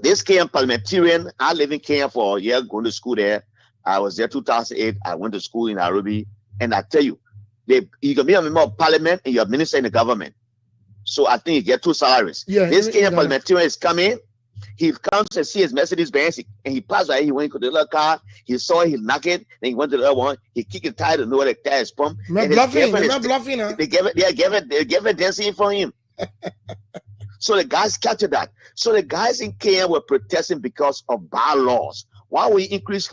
This Kenyan parliamentarian, I live in Kenya for a year, going to school there. I was there 2008. I went to school in Nairobi, and I tell you, you can be a member of parliament and you're a minister in the government. So I think you get 2 salaries. Yeah, this Kenyan parliamentarian is coming. He comes and sees his Mercedes Benz, and he passed by. He went to the other car. He saw it, he knocked it. Then he went to the other one. He kicked the tire to know where the tire is pumped. Not bluffing. Not bluffing, huh? They gave it dancing for him. So the guys captured that. So the guys in Kenya were protesting because of bylaws. Why we increase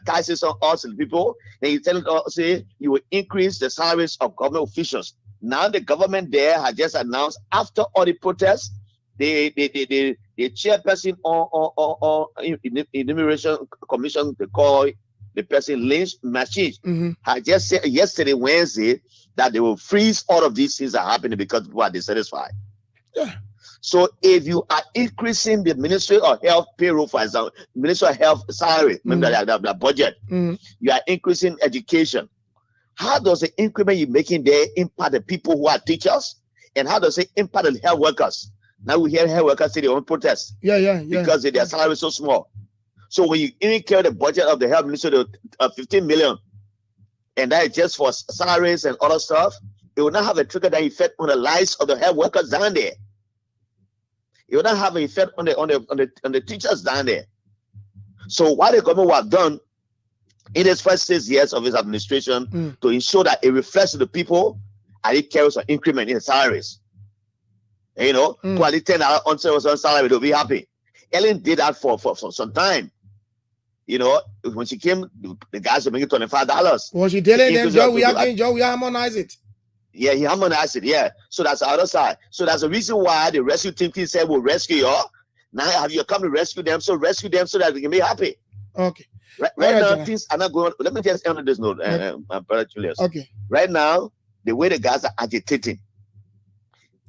taxes on us and people? Then you tell us, say you will increase the salaries of government officials. Now the government there has just announced after all the protests, the chairperson on enumeration commission, they call the person Lynch Machine, had just said yesterday, Wednesday, that they will freeze all of these things that are happening because people are dissatisfied. Yeah. So if you are increasing the Ministry of Health payroll, for example, Ministry of Health salary, remember the budget, you are increasing education. How does the increment you're making there impact the people who are teachers? And how does it impact the health workers? Now we hear health workers say they want protest. Yeah. Because their salary is so small. So when you even carry the budget of the health ministry to 15 million, and that is just for salaries and other stuff, it will not have a trickle-down effect on the lives of the health workers down there. It will not have an effect on the teachers down there. So what the government have done in its first 6 years of its administration to ensure that it reflects to the people and it carries an increment in salaries. You know, quality $10 on salary, they'll be happy. Ellen did that for some time. You know, when she came, the guys were making $25. Well, she did it, then Joe, we harmonize it. Yeah, he harmonized it. Yeah. So that's the other side. So that's the reason why the rescue team said we'll rescue you. Now have you come to rescue them? So rescue them so that they can be happy. Okay. Right now, things are not going. Let me just end on this note, my brother Julius. Okay. Right now, the way the guys are agitating,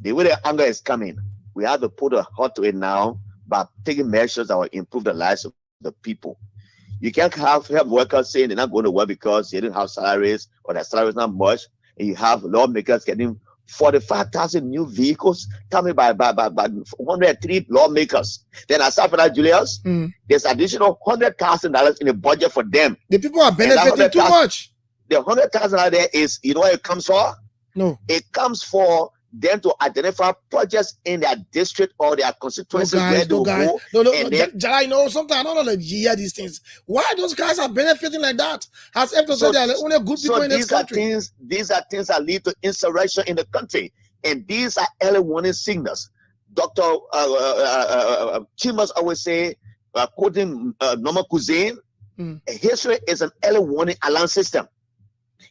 the way the anger is coming, we have to put a halt to it now by taking measures that will improve the lives of the people. You can't have workers saying they're not going to work because they didn't have salaries or their salary is not much, and you have lawmakers getting 45,000 new vehicles coming by 103 lawmakers. Then aside from that, Julius, there's additional $100,000 in the budget for them. The people are benefiting too much. The $100,000 out there is, you know what it comes for? No. It comes for them to identify projects in their district or their constituency where they will go. I know sometimes I don't know hear these things. Why those guys are benefiting like that? As if to say they are the only good people in this country. These are things that lead to insurrection in the country, and these are early warning signals. Dr. Chimas always say, quoting Norma Cuisine, history is an early warning alarm system.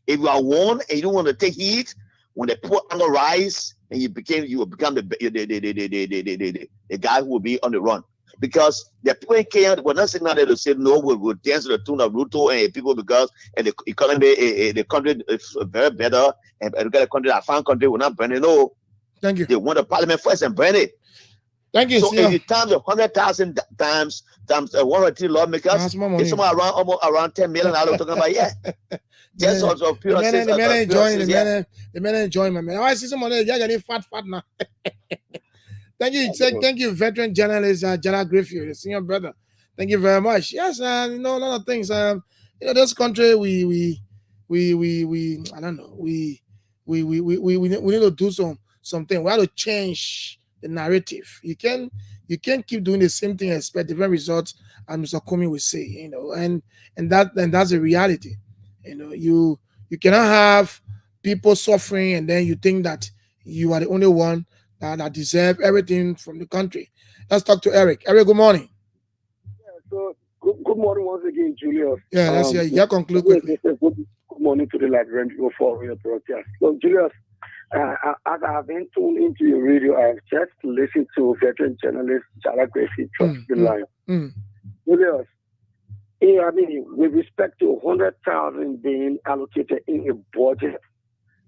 If you are warned and you don't want to take heed, when the people anger rise, and you will become the guy who will be on the run. because the people in Kenya were not saying that they say no, we will dance to the tune of Ruto and people because and the economy, the country is very better and the country, a farm country, will not burn it. No, thank you. They want the parliament first and burn it. Thank you. So in the times of 100,000 times 1 or 2 lawmakers, it's somewhere around almost around 10 million. I'm talking about just also pure. The men enjoying, man. I see someone there getting fat now. Thank you, thank you, veteran journalist Gerald Griffith, the senior brother. Thank you very much. Yes, a lot of things. This country, we I don't know, we need to do something. We have to change the narrative. You can't keep doing the same thing and expect different results. And Mr. Comey will say, and that's the reality. You cannot have people suffering and then you think that you are the only one that deserve everything from the country. Let's talk to Eric. Eric, good morning. Yeah, so good morning once again, Julius. Yeah, let's hear you. Conclude quickly. Good morning to the Liberian people for your broadcast. So, Julius, as I have been tuned into your radio, I have just listened to veteran journalist Gerald Griffith trust the line. Julius, I mean, with respect to 100,000 being allocated in a budget,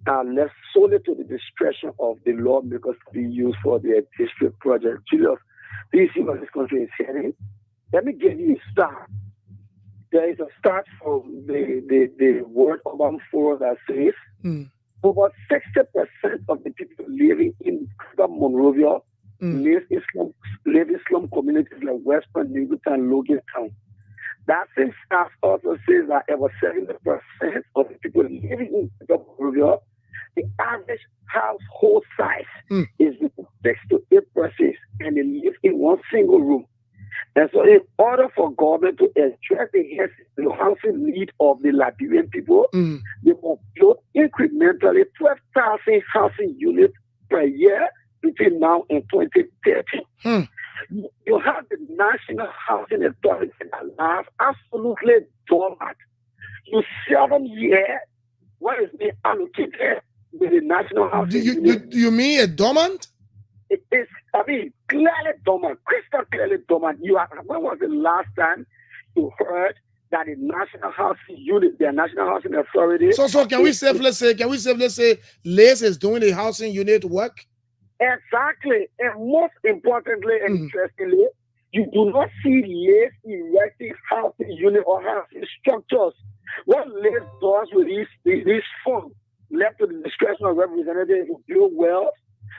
left solely to the discretion of the lawmakers to be used for their district project. Julius, do you see where this country is heading? Let me give you a start. There is a start from the World Urban Forum that says over 60% of the people living in Monrovia live in slum communities like West Point, Newton, and Logan Town. That same staff also says that over 70% of the people living in Monrovia, the average household size is 6 to 8 persons, and they live in one single room. And so, in order for government to address the housing need of the Liberian people, they must build incrementally 12,000 housing units per year between now and 2030. You have the National Housing Authority that has absolutely dormant. You seldom hear what is being allocated with the National Housing. Do you mean a dormant? It is, clearly dormant, crystal clearly dormant. When was the last time you heard that the National Housing Unit, the National Housing Authority? So can we safely say LACE is doing the housing unit work? Exactly. And most importantly and interestingly, you do not see LACE erecting housing unit or housing structures. What LACE does with these funds left to the discretion of representatives to build wells,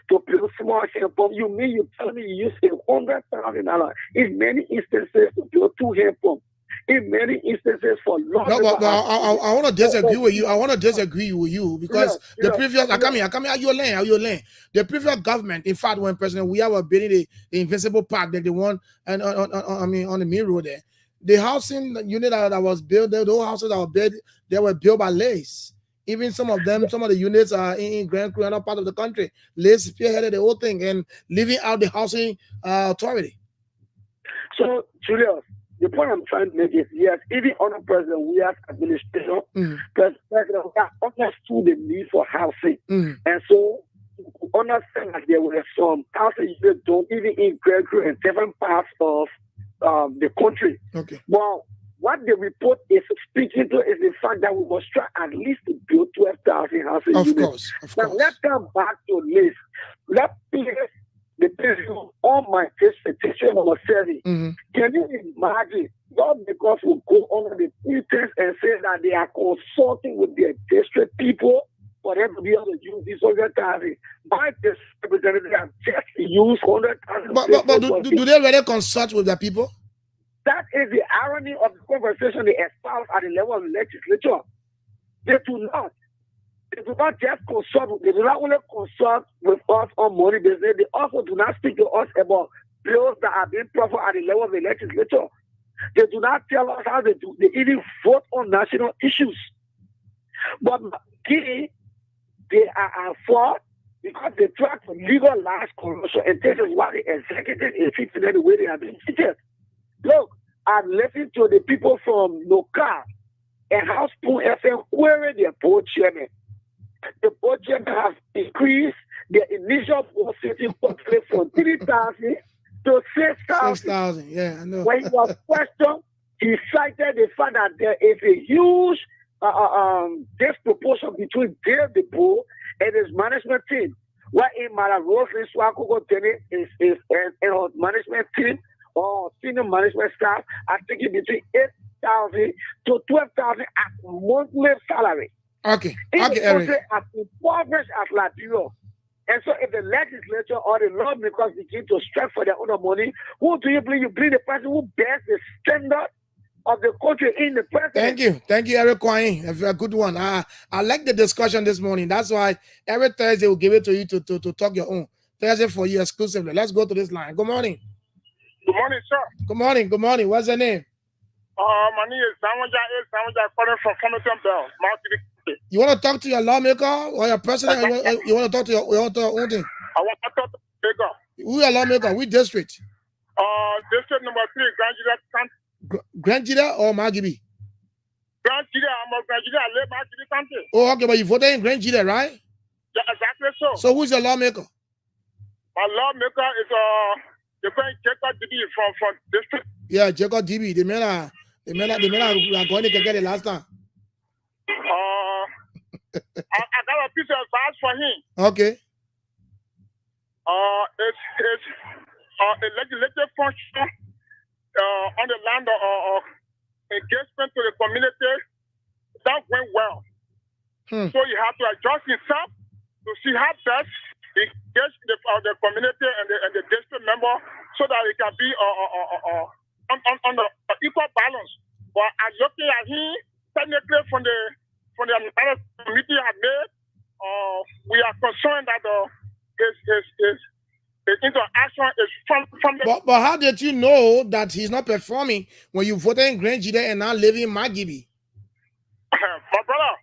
to build small hand pumps. You tell me you use $100,000 in many instances to build 2 hand pumps. In many instances for long. No, but I want to disagree with you. I want to disagree with you because the previous. I come here. Are you lane? The previous government, in fact, when President we were building the Invincible Park, that they won, and on the main road there, the housing unit that was built, those houses that were built, they were built by LACE. Even some of the units are in Grand Crew, another part of the country. LACE spearheaded the whole thing and leaving out the housing authority. So, Julius, the point I'm trying to make is, yes, even under President Weah's administration, President Weah understood the need for housing. And so, understand that there were some housing units done even in Grand Crew and different parts of the country. Okay. Well, what the report is speaking to is the fact that we must try at least to build 12,000 housing units. Of course. Now, let's come back to this. Let's place the person on my petition number 7. Can you imagine God because we go under the pretense and say that they are consulting with their district people for them to be able to use this 100,000? My district representative have just used 100,000. But do they really consult with their people? That is the irony of the conversation they espouse at the level of the legislature. They do not. They do not just consult. They do not only consult with us on money business. They also do not speak to us about bills that are being proffered at the level of the legislature. They do not tell us how they do. They even vote on national issues. But they are for because they try to legalize corruption, and this is why the executive is treated the way they have been treated. Look, I've listened to the people from Noka and House Spoon FM querying their board chairman. The board chairman has increased their initial board sitting portfolio from 3,000 to 6,000. 6,000. Yeah, I know. When he was questioned, he cited the fact that there is a huge disproportion between David Bull and his management team. Where in Rose Swakoko is her management team or senior management staff are taking between 8,000 to 12,000 as monthly salary. Okay. In Okay, the Eric. country as impoverished as Latino. And so if the legislature or the lawmakers begin to strike for their own money, who do you believe? You believe the person who bears the standard of the country in the president? Thank you, Eric Kwame. A good one. I like the discussion this morning. That's why every Thursday we'll give it to you to talk your own. Thursday for you exclusively. Let's go to this line. Good morning. Good morning, sir. Good morning. Good morning. What's your name? My name is Samuja calling from Farmington Bell, Mount City. You want to talk to your lawmaker or your president? Or you want to talk to your own thing? I want to talk to the lawmaker. Who your lawmaker? Which district? District number 3, Grand Judah County. Grand Judah or Magibi? Grand Judah, I'm a Grand Judah, I live in Magibi County. Oh, okay, but you voted in Grand Judah, right? Yeah, exactly so. So who's your lawmaker? My lawmaker is the friend Jacob Didi from district. Yeah, Jacob DB. The men are going to get it last time. I got a piece of advice for him. Okay. It's a legislative function on the land of engagement to the community that went well. So you have to adjust yourself to see how best engage the community and the district member so that it can be on the equal balance. But I'm looking at him technically from the committee have made. We are concerned that his interaction is from the. But how did you know that he's not performing when you voted in Grand Judah and now living in Magibi? My brother,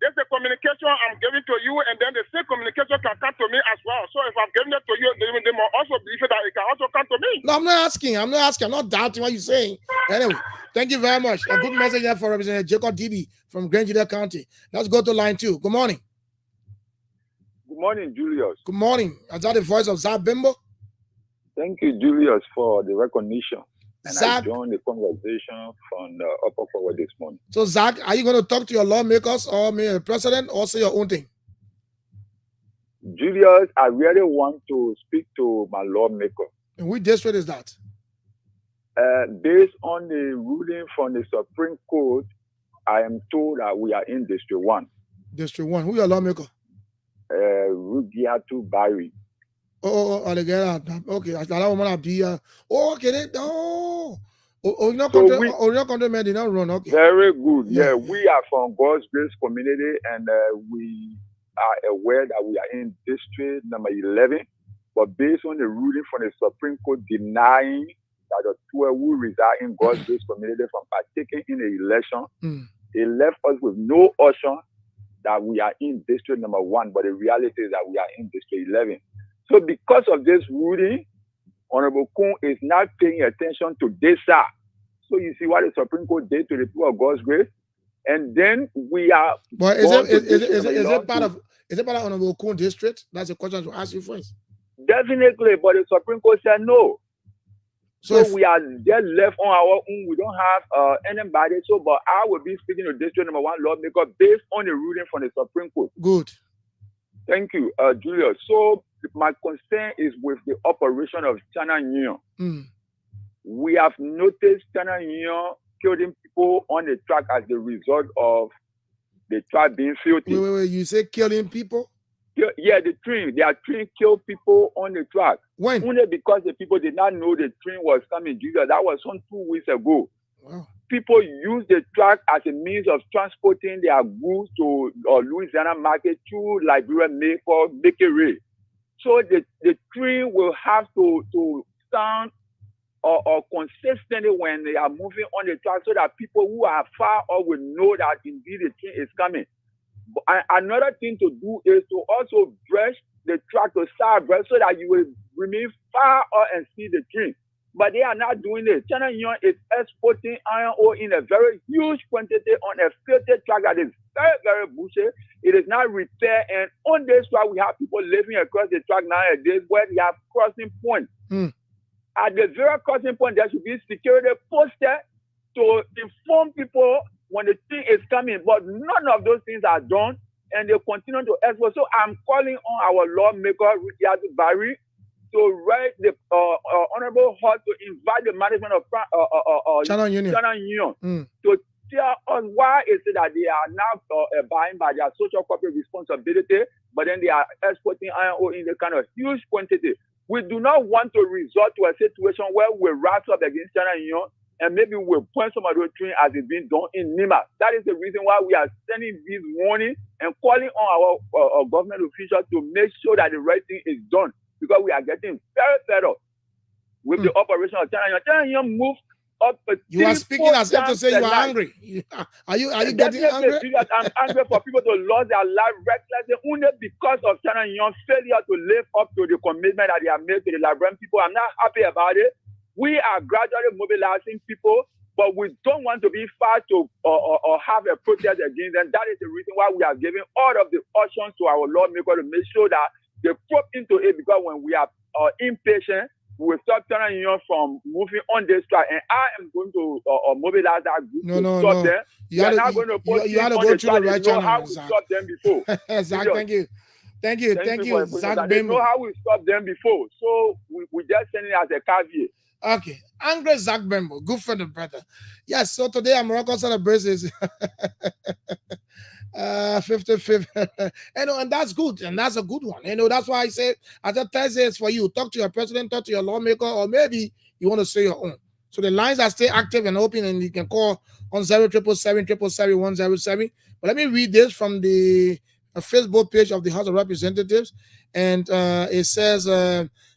there's a communication I'm giving to you, and then the same communication can come to me as well. So if I'm giving it to you, they must also believe that it can also come to me. No, I'm not asking. I'm not doubting what you're saying. Anyway, thank you very much. A good message there for Representative Jacob DB from Grand Judah County. Let's go to line 2. Good morning. Good morning, Julius. Good morning. Is that the voice of Zach Bimbo? Thank you, Julius, for the recognition. And Zach, I joined the conversation from the upper forward this morning. so Zach, are you going to talk to your lawmakers or maybe the president or say your own thing? Julius, I really want to speak to my lawmaker. And which district is that? Based on the ruling from the Supreme Court, I am told that we are in District 1. District 1. Who your lawmaker? Rugiatu Barry. Okay. I thought I want to be okay. Original countrymen did not run. Okay. Very good. Yeah, we are from God's Grace community, and we are aware that we are in District number 11. But based on the ruling from the Supreme Court denying that the 12 who reside in God's Grace community from partaking in the election, it left us with no option that we are in District number 1. But the reality is that we are in District 11. So because of this ruling, Honorable Kun is not paying attention to this side. So you see what the Supreme Court did to the people of God's Grace, and then we are. But is it part of Honorable Kun district? That's a question to ask you first. Definitely, but the Supreme Court said no. So we are just left on our own. We don't have anybody. So, but I will be speaking to District number 1 lawmaker based on the ruling from the Supreme Court. Good. Thank you, Julius. So my concern is with the operation of China Union. We have noticed China Union killing people on the track as the result of the track being filthy. Wait. You say killing people? Yeah, their train killed people on the track. When? Only because the people did not know the train was coming. Julius, that was some 2 weeks ago. Wow. People use the track as a means of transporting their goods to Louisiana market through Liberia, Makerere. So the train will have to sound or consistently when they are moving on the track so that people who are far off will know that indeed the train is coming. But another thing to do is to also brush the track to start brush so that you will remain far off and see the train. But they are not doing it. China Union is exporting iron ore in a very huge quantity on a filtered track that is very, very bushy. It is not repaired. And on this track, we have people living across the track nowadays where they have crossing points. at the very crossing point, there should be security posted to inform people when the thing is coming. But none of those things are done, and they continue to export. So I'm calling on our lawmaker, Richard Barry, to write the Honorable Hall to invite the management of Channel Union to tell us why is it that they are now abiding by their social corporate responsibility, but then they are exporting iron ore in the kind of huge quantity. We do not want to resort to a situation where we rise up against China Union and maybe we'll point some of those things as it's been done in Nima. That is the reason why we are sending this warning and calling on our government officials to make sure that the right thing is done, because we are getting very fed up with the operation of China Union. China Union moved up. You are speaking as if to say you are angry. Are you getting angry? Because I'm angry for people to lose their life recklessly only because of China Union's failure to live up to the commitment that they have made to the Liberian people. I'm not happy about it. We are gradually mobilizing people, but we don't want to be far to or have a protest against them. That is the reason why we are giving all of the options to our lawmakers to make sure that they probe into it, because when we are impatient, we will stop China Union from moving on this track, and I am going to mobilize that group to stop them. You had to go through the right channel. How we stop them before. Zach, thank you, Zach. They know how we stop them before, so we just send it as a caveat. Okay, angry Zach Bembo, good for the brother. Yes, so today Morocco celebrates his 55th, and that's good, and that's a good one. That's why I said Thursday is for you. Talk to your president, talk to your lawmaker, or maybe you want to say your own. So the lines are still active and open, and you can call on 0777-777-107. But let me read this from the Facebook page of the House of Representatives, and it says,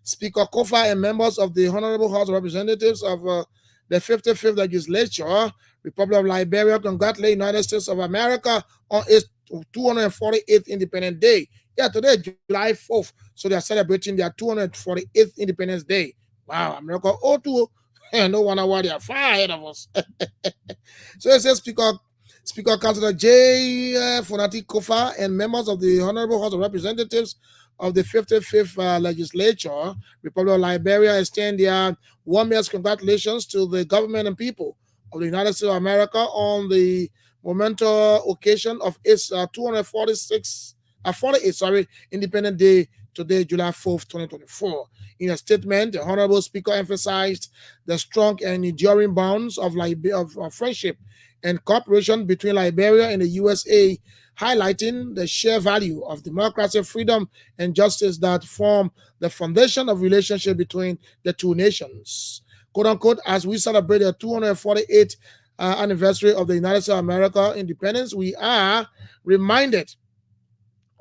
Speaker Kofa and members of the Honorable House of Representatives of the 55th Legislature, Republic of Liberia, congratulate the United States of America on its 248th Independence Day. Yeah, today, July 4th. So they are celebrating their 248th Independence Day. Wow, America, no wonder why they are far ahead of us. So it says Speaker Councilor J. Fonati Kofa and members of the Honorable House of Representatives of the 55th Legislature, Republic of Liberia, extend their warmest congratulations to the government and people of the United States of America on the momentous occasion of its 48th Independence Day today, July 4th, 2024. In a statement, the Honorable Speaker emphasized the strong and enduring bonds of friendship and cooperation between Liberia and the USA, highlighting the shared value of democracy, freedom, and justice that form the foundation of relationship between the two nations. Quote unquote, as we celebrate the 248th anniversary of the United States of America independence, we are reminded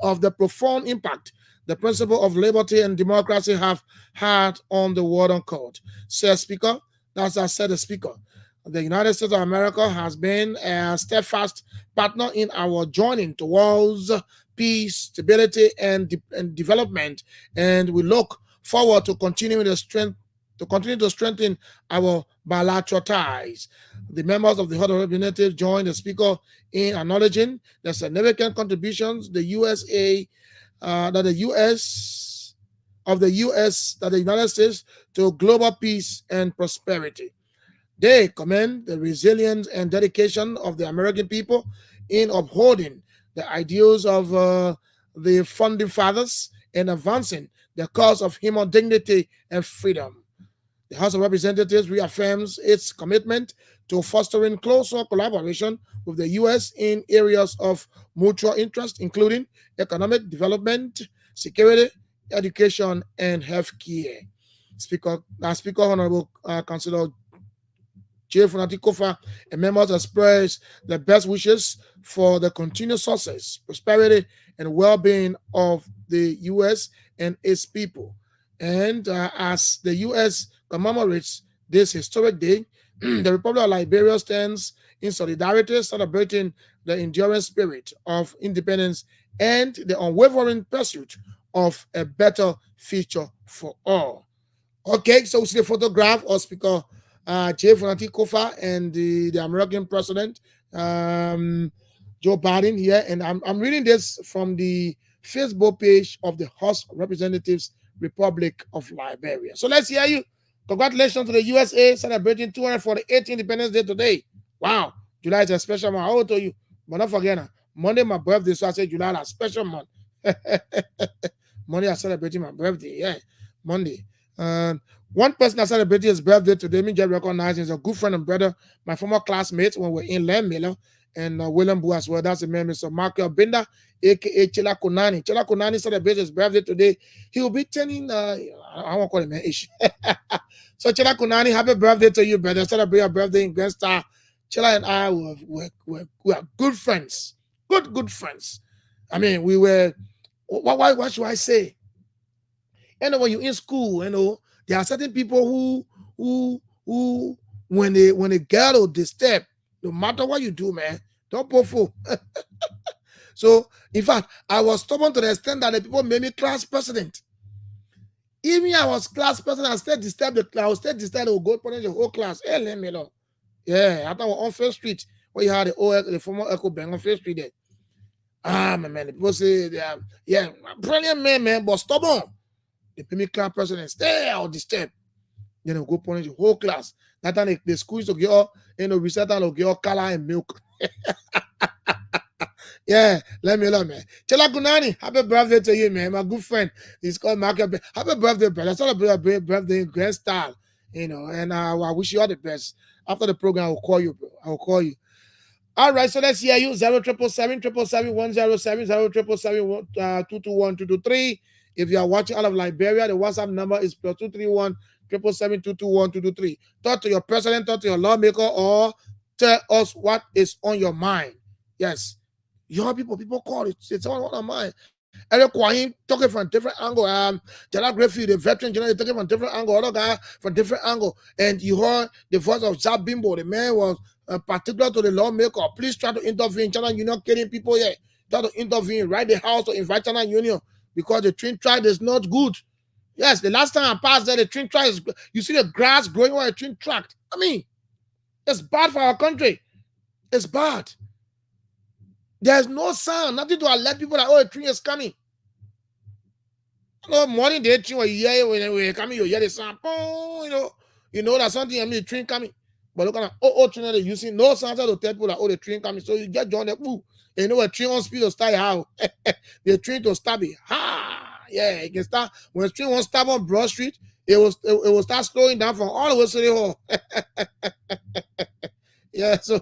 of the profound impact the principle of liberty and democracy have had on the world, unquote, says Speaker. That's I said the Speaker. The United States of America has been a steadfast partner in our journey towards peace, stability, and development, and we look forward to continuing to strengthen our bilateral ties. The members of the House of Representatives joined the Speaker in acknowledging the significant contributions the United States to global peace and prosperity. They commend the resilience and dedication of the American people in upholding the ideals of the founding fathers and advancing the cause of human dignity and freedom. The House of Representatives reaffirms its commitment to fostering closer collaboration with the U.S. in areas of mutual interest, including economic development, security, education, and health care. Speaker Honorable Councilor J. Fonati Kofa and members express their best wishes for the continued success, prosperity, and well-being of the U.S. and its people. And as the U.S. commemorates this historic day, the Republic of Liberia stands in solidarity, celebrating the enduring spirit of independence and the unwavering pursuit of a better future for all. Okay, so we see the photograph of Speaker J. Fonati Kofa and the American President Joe Biden here, and I'm reading this from the Facebook page of the House of Representatives, Republic of Liberia. So let's hear you. Congratulations to the USA celebrating 248th Independence Day today. Wow. July is a special month. I will tell you. But not forget, Monday my birthday, so I say July is a special month. Monday I'm celebrating my birthday. Yeah, Monday. One person that celebrated his birthday today, me just recognize is a good friend and brother, my former classmates when we were in Land Miller and William Boo as well. That's the man, Mr. Marco Binda, aka Chela Konani. Chela Konani celebrates his birthday today. He will be turning, I won't call him an issue. So Chela Konani, happy birthday to you, brother. Celebrate your birthday in Grand Star. Chela and I were good friends. Good friends. I mean, we were, what should I say? You know, when you're in school, you know, there are certain people who when they get or they step, no matter what you do, man, don't put full. So, in fact, I was stubborn to the extent that the people made me class president. Even I was class president, I stayed disturbed the class, I stayed disturbed, I would go punish the whole class. Hey, let me know. Yeah, after on First Street, where you had the former Echo Bank on First Street there. Ah, man, the people say, yeah, brilliant man, but stubborn. They pay me class president, stay out the step. You know, go punish the whole class. That time they squeeze to get all, you know, reset and get all color and milk. Yeah, let me know, man. Chela Kunani, happy birthday to you, man. My good friend. He's called Mark. Happy birthday, brother. Celebrate your birthday in grand style, you know, and I wish you all the best. After the program, I will call you, bro. I will call you. All right, so let's hear you. 0777 221 If you are watching out of Liberia, the WhatsApp number is +231 777 Talk to your president, talk to your lawmaker, or tell us what is on your mind. Yes, your people call it. It's on our mind. Eric Kwame talking from different angle. Jala Greffield, the veteran general, talking from different angle. Other guy from different angle. And you heard the voice of Zab Bimbo. The man was particular to the lawmaker. Please try to intervene. China Union killing people here. Try to intervene. Write the house to invite China Union because the twin tribe is not good. Yes, the last time I passed there, the twin tribe is. You see the grass growing on a twin tract. I mean, it's bad for our country. It's bad. There's no sound, nothing to alert people that, oh, a train is coming. You know, morning day train, when you hear it, when we're coming, you hear the sound, boom, you know that something, I mean, the train coming. But look at that, train, they're using no sound to tell people that, oh, the train coming. So you get John, and you know, a train on speed to start how? The train to stop it. Ha! Yeah, it can start. When the train won't stop on Broad Street, it will start slowing down from all the way to the hall. Yeah, so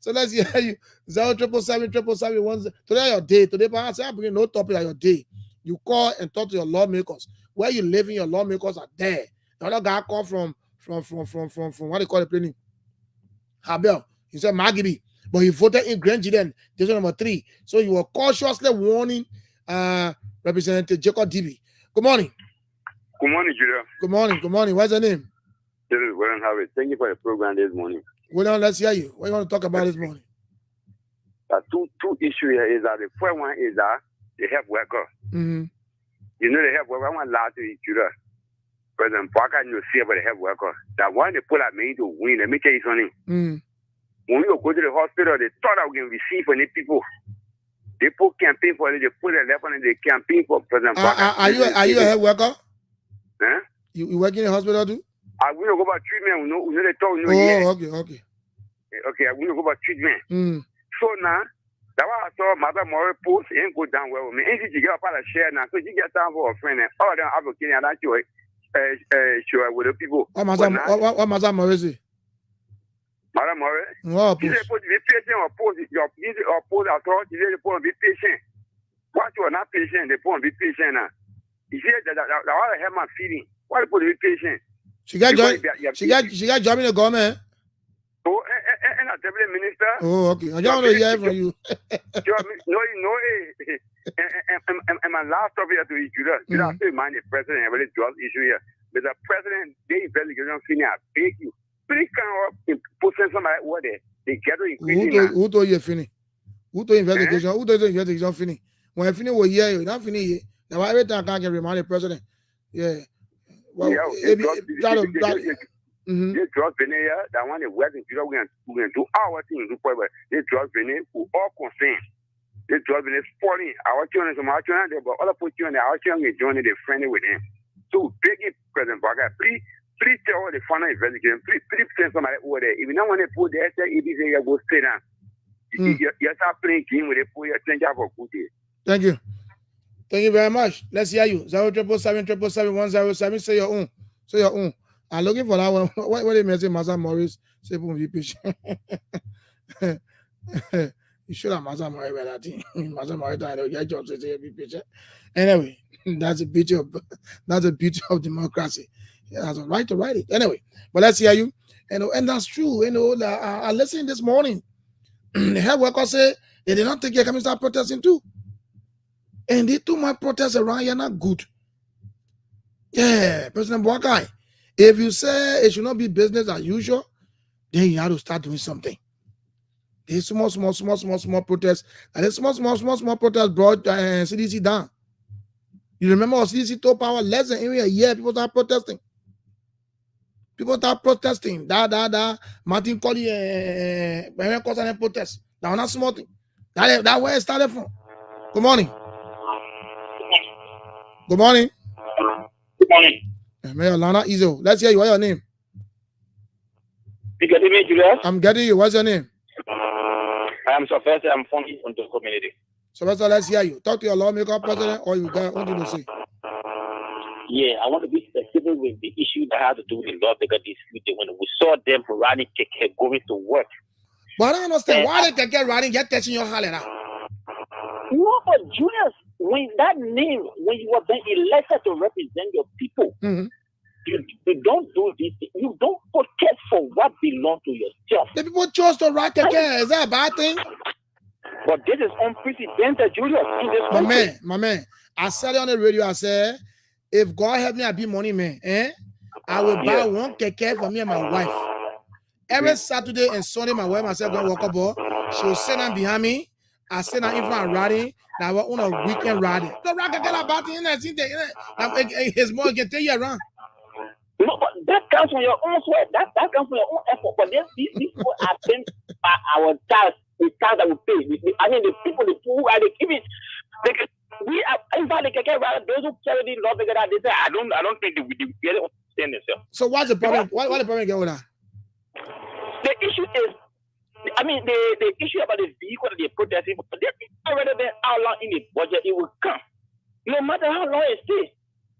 let's hear you. 0777 Today your day. Today, perhaps I bring no topic at your day. You call and talk to your lawmakers. Where you living, your lawmakers are there. The other guy come from what they call the planning. Habel. He said Magibi, but he voted in Grand Giden, district number 3. So you were cautiously warning Representative Jacob Dibi. Good morning. Good morning, Julia. Good morning. What's your name? This is William Harvey. Thank you for the program this morning. William, let's hear you. What do you want to talk about this morning? Two issues here is that the first one is that the health worker. Mm-hmm. You know the health worker. I want to lie to you, Julia. President Parker, you see about the health worker. That one they put at me to win. Let me tell you something. Mm. When you go to the hospital, they thought I was going to receive for the people. They put campaign for it. They put a left on it. They campaign for President Parker. Are you a health worker? Huh? You work in the hospital too? I will go about treatment. We know they talk. Okay. Okay, I will go about treatment. Mm. So now, that's why I saw Mother Murray post. It ain't go down well with me. And she get up out of share now. So she get time for a friend. And all of them advocating and that sure with the people. What Mother Murray say? Mother Murray? What she said, put the patient or post your post authority. They put on be patient. What you are not patient, they put on be patient now. He said that I want to have my feeling. Why they put on be patient? She got job in the government. Oh, and a deputy minister. Oh, okay. I don't want to hear from you. And my last topic to you, Judah, I still mind the president and really drug issue here. But the president, they investigation finish. I beg you, please come up and put somebody what they gather increasing. Who told you finish? Who told investigation? Who told you investigation finish? When I finish, we'll hear you. Not finish. Now every time I can't get remind the president. Yeah. Well, they drug veneer, that one is working, we're going to do our thing. They drug veneer for all concerned. They drug veneer falling. Our children, some children, but other put you on our children, joining the friendly with them. So, big President Parker, please Please tell all the final investigation. Please send somebody over there. If you don't want to put there, say if you go straight down. You start playing game with it, put your change for good day. Thank you. Thank you very much. Let's hear you. 077777107. Say your own. Say your own. I'm looking for that one. What do you mention, Master Morris? Say, boom, be patient. You should have Master Morris by that thing. Master Morris, I don't get jobs to say, be patient. Anyway, that's the beauty of democracy. He has a right to write it. Anyway, but let's hear you. And that's true. I listened this morning. The health workers say they did not think they can start protesting too. And they too much protests around here not good. Yeah, President Boakai. If you say it should not be business as usual, then you have to start doing something. There's small protests. And the small protests brought CDC down. You remember what CDC told power less than a year, people start protesting. Martin Colley protest. That was not small thing. That where it started from. Good morning. Good morning. Good morning. Mayor Lana Izo. Let's hear you. What's your name? You getting me, Julius? I'm getting you. What's your name? I'm Sylvester. I'm from the community. Sylvester, let's hear you. Talk to your lawmaker president or you got something to say. Yeah, I want to be specific with the issue that has to do with the lawmaker this week when we saw them riding keke going to work. But I don't understand why they get riding, get touching your hand. No, but Julius, when that name, when you were being elected to represent your people, you don't do this. You don't protest for what belongs to yourself. The people chose to ride keke. Is that a bad thing? But this is unprecedented, Julius. In this country. My man, I said it on the radio. I said, if God help me, I be money man. I will buy one keke for me and my wife. Every Saturday and Sunday, my wife myself going to walk about. She will sit down behind me. I sit down in front riding. Now we're on a weekend riding. The rock get about it. His mom can take you around. No, but that comes from your own sweat. That comes from your own effort. But then these people are paying our tax, the tax that we pay. I mean, the people who are the keep it. We are, in fact, they can get right. Those who carry the law, they say, I don't think they really understand themselves. So what's the problem? What the problem get with that? The issue is, I mean, the issue about the vehicle that they're protesting, but they're already been how long in the budget it will come. No matter how long it stays.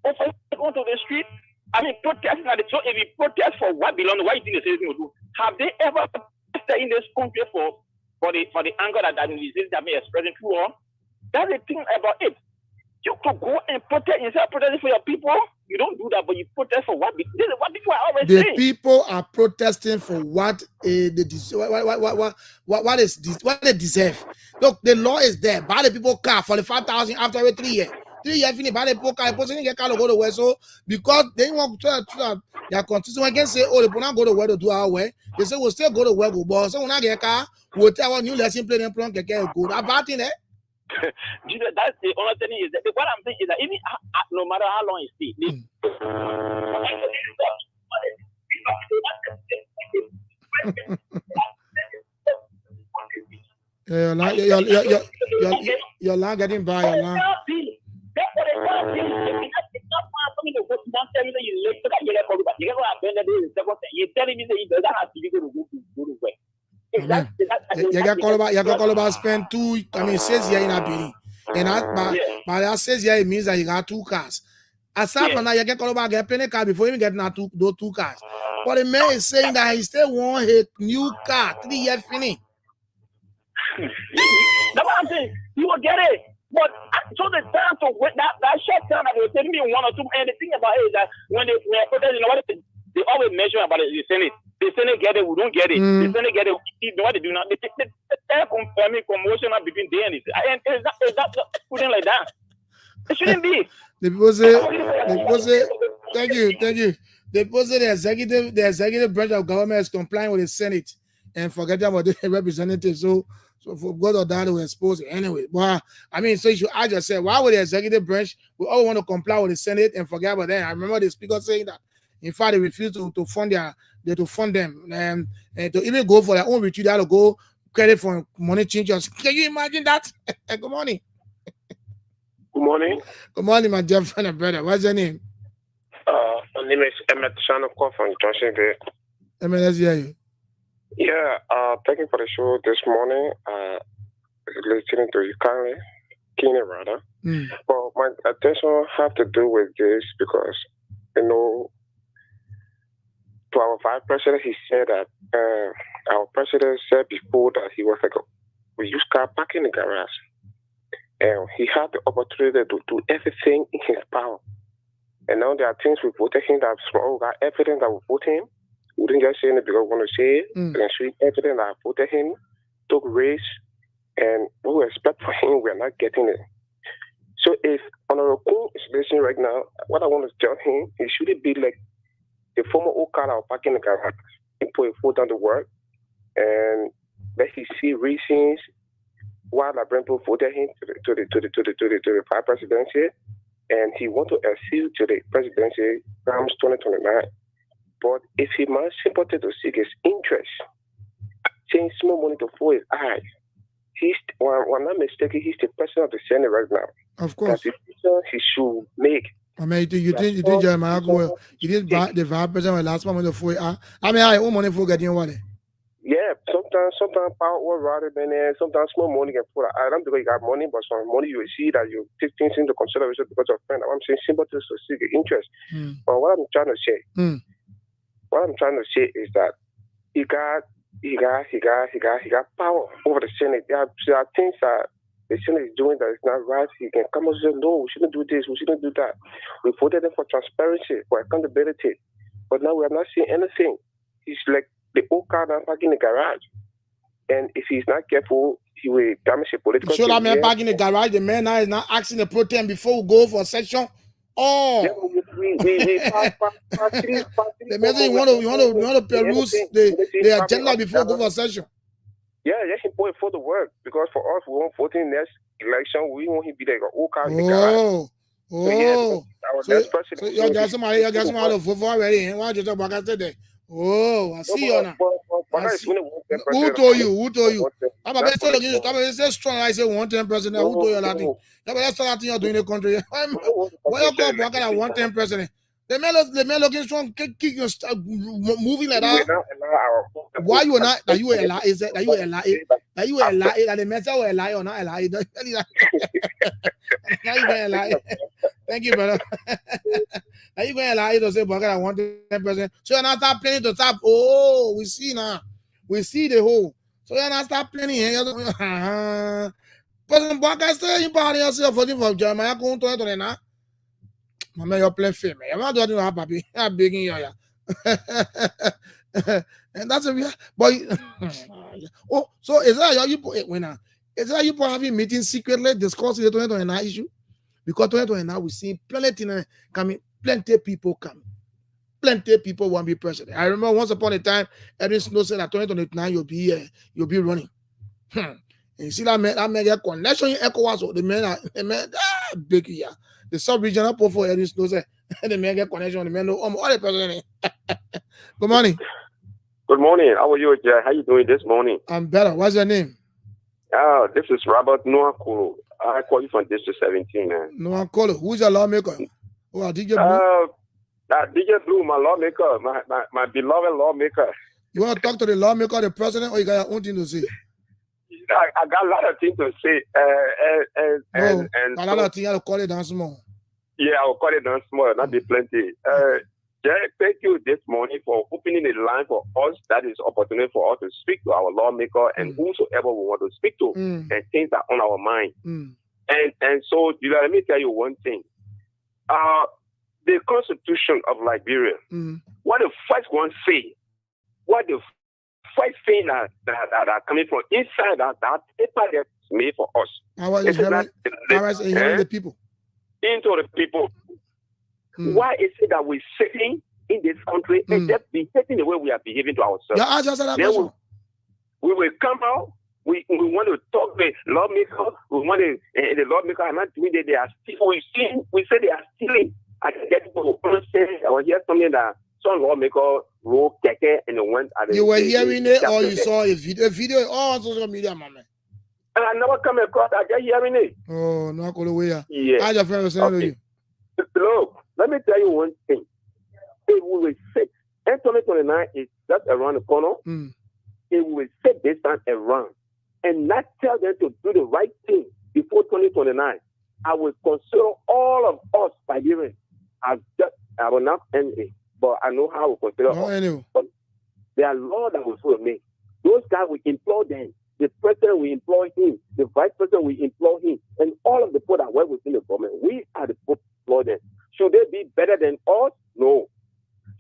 Or for you go to the street, I mean, protesting at the so if you protest for what belongs, what you think the citizen will do? Have they ever protested in this country for the anger that the citizens have been expressing through all? That's the thing about it. You could go and protest instead of protesting for your people. You don't do that, but you protest for what? This is what people are always saying. The people are protesting for what they deserve. What they deserve. Look, the law is there. Buy the people car for the 5,000 after every 3 years. 3 years finish. Buy the people car. The person get car to go to work. So because they want to their constituents can say, oh, the people not go to work to do our work. They say we'll still go to work, but so when I get a car, we'll tell our new lesson play them plan can get good. That bad thing, eh? That's the only thing is that what I'm saying is that even no matter how long it stays, your line getting by your line. You're telling me that you don't have to go to work. You got call about spend 6 years in a building. And by that 6 years, it means that you got 2 cars. Aside from that, you get call about get plenty car before you get those 2 cars. But the man is saying that he still want a new car, 3 years finish. That's what I'm saying. You will get it. But so the time to wait that short time that they were telling me 1 or 2, and the thing about it is that when they protest, you know what they always mention about it, the Senate. The Senate get it, we don't get it. The Senate get it, we know what they do not. They're confirming commotion between them and it. And it's not putting like that. It shouldn't be. The people say, thank you. The people say the executive branch of government is complying with the Senate and forgetting about the representatives. So for God or that, they will expose it anyway. But I mean, so you should ask yourself, why would the executive branch we all want to comply with the Senate and forget about them? I remember the speaker saying that. In fact, they refuse to fund them and to even go for their own retreat. They have to go credit for money changers. Can you imagine that? Good morning. Good morning. Good morning, my dear friend and brother. What's your name? My name is Emmett Shanoko from Johnson Day. Emmett, let's hear you. Yeah, thank you for the show this morning. Listening to you keenly rather. But my attention have to do with this because, you know, to our vice president, he said that our president said before that he was like, we use car parking in the garage. And he had the opportunity to do everything in his power. And now there are things we voted him that small got evidence that we voted him. We didn't just say it because we want to say it. And show evidence that I voted him, took race, and what we expect for him, we are not getting it. So if Honorable Kuhn is listening right now, what I want to tell him, he shouldn't be like the former Okada parking in the garage. He put a foot on the work and let he see reasons why the people voted him to the vice presidency, and he want to accede to the presidency comes 2029. But if he must sympathy to seek his interest, saying small money to fool his eyes, he's I'm not mistaken, he's the president of the Senate right now. Of course. That he should make. I mean, you think Jeremiah Goel, you did the vice president last month for I mean, I owe money for getting what? Yeah, sometimes power rather than sometimes small money can put I don't because you got money, but some money you will see that you take things into consideration because of friend. I'm saying sympathy to seek interest. But what I'm trying to say, is that he got power over the Senate. There are things that the Senate is doing that is not right. He can come and say, no, we shouldn't do this, we shouldn't do that. We voted him for transparency, for accountability. But now we are not seeing anything. He's like the old car that parking in the garage. And if he's not careful, he will damage the political. So that man parking in the garage, the man now is not asking the pro tem before we go for a session. Oh, the man you want to peruse the agenda before we go for a session. Yeah, let him put it for the work because for us, we won't vote in next election. We want him to be like an old car in the garage. So you got somebody to vote for already. Why don't you talk about that? Oh, I see you now. Who told you? I'm about to say strong. I say 110 president. Who told you that thing? Yeah, but that's not thing you're doing in the country. Why you call Blanca at 110 president? The man looking strong, kick you, moving like that. Why you not? That you a lie? Is that you a lie? That you a lie? That the man say a lie or not a lie? Now you going to lie. Thank you, brother. Now you going to lie to say Blanca at 110 president. So you're not start planning to tap. Oh, we see now. We see the whole. So you're not start planning. President Blanca say you party yourself voting for Jeremiah going to now. Mama, you're playing fame. I'm not doing that, papi. I'm begging you. And that's a real. But oh, so is that you put it when is that you put having meetings secretly discussing the 2029 issue? Because 2029 we see plenty coming, plenty people coming. Plenty people want to be president. I remember once upon a time, Edwin Snow said that 2029 you'll be running. And you see that man get connection in ECOWAS. So the man big yeah. The sub-regional poll for Edwin Snow said the man get connection. The man know all the president. Good morning. Good morning. How are you, Jay? How you doing this morning? I'm better. What's your name? This is Robert Noah Kolo. I call you from District 17, man. Noah Kolo. Who's your lawmaker? Oh, DJ Blue? DJ Blue, my lawmaker, my beloved lawmaker. You want to talk to the lawmaker, the president, or you got your own thing to say? I got a lot of things to say. A lot of things. I'll call it down small. Yeah, I'll call it down small. Not be plenty. Jay, thank you this morning for opening the line for us. That is opportunity for us to speak to our lawmaker and whosoever we want to speak to, and things that are on our mind. And so, let me tell you one thing. The Constitution of Liberia, what the first one say, what the first thing that are coming from inside that paper that's made for us. The people. Into the people. Why is it that we're sitting in this country and just behaving the way we are behaving to ourselves? Yeah, I just said that question. We will come out. We want to talk to the lawmaker. We want the lawmaker are not doing that. They are still. We say they are stealing. I can get people who say or hear something that some lawmaker wrote keke and they went. You were hearing it or you saw a video on social media, my man. And I never come across. I just hearing it. Oh, no, I yeah. I just friend was saying to you. Look, let me tell you one thing. if we will sit, and 2029 is just around the corner, if we will sit this time around and not tell them to do the right thing before 2029, I will consider all of us Nigerians as just, I will not end it, but I know how I will consider us. But there are laws that will make. Those guys, we employ them. The president, we employ him. The vice president, we employ him. And all of the people that work within the government, we are the people who employ them. Should they be better than us? No.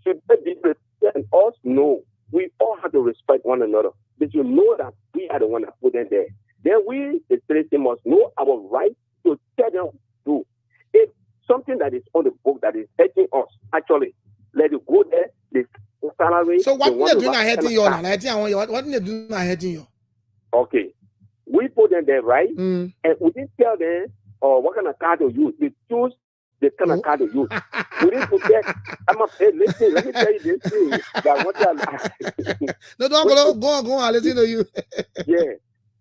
Should they be better than us? No. We all have to respect one another. But you know that we are the one that put them there. Then we, the citizens, must know our right to tell them to. If something that is on the book that is hurting us, actually, let it go there. The salary. So what are they doing not hurting you now? What are they doing not hurting you? Okay. We put them there, right? And we didn't tell them what kind of car to use. They choose the kind of car to use. We didn't put that. Listen, let me tell you this thing. That what no, don't go on, listen to you. Yeah.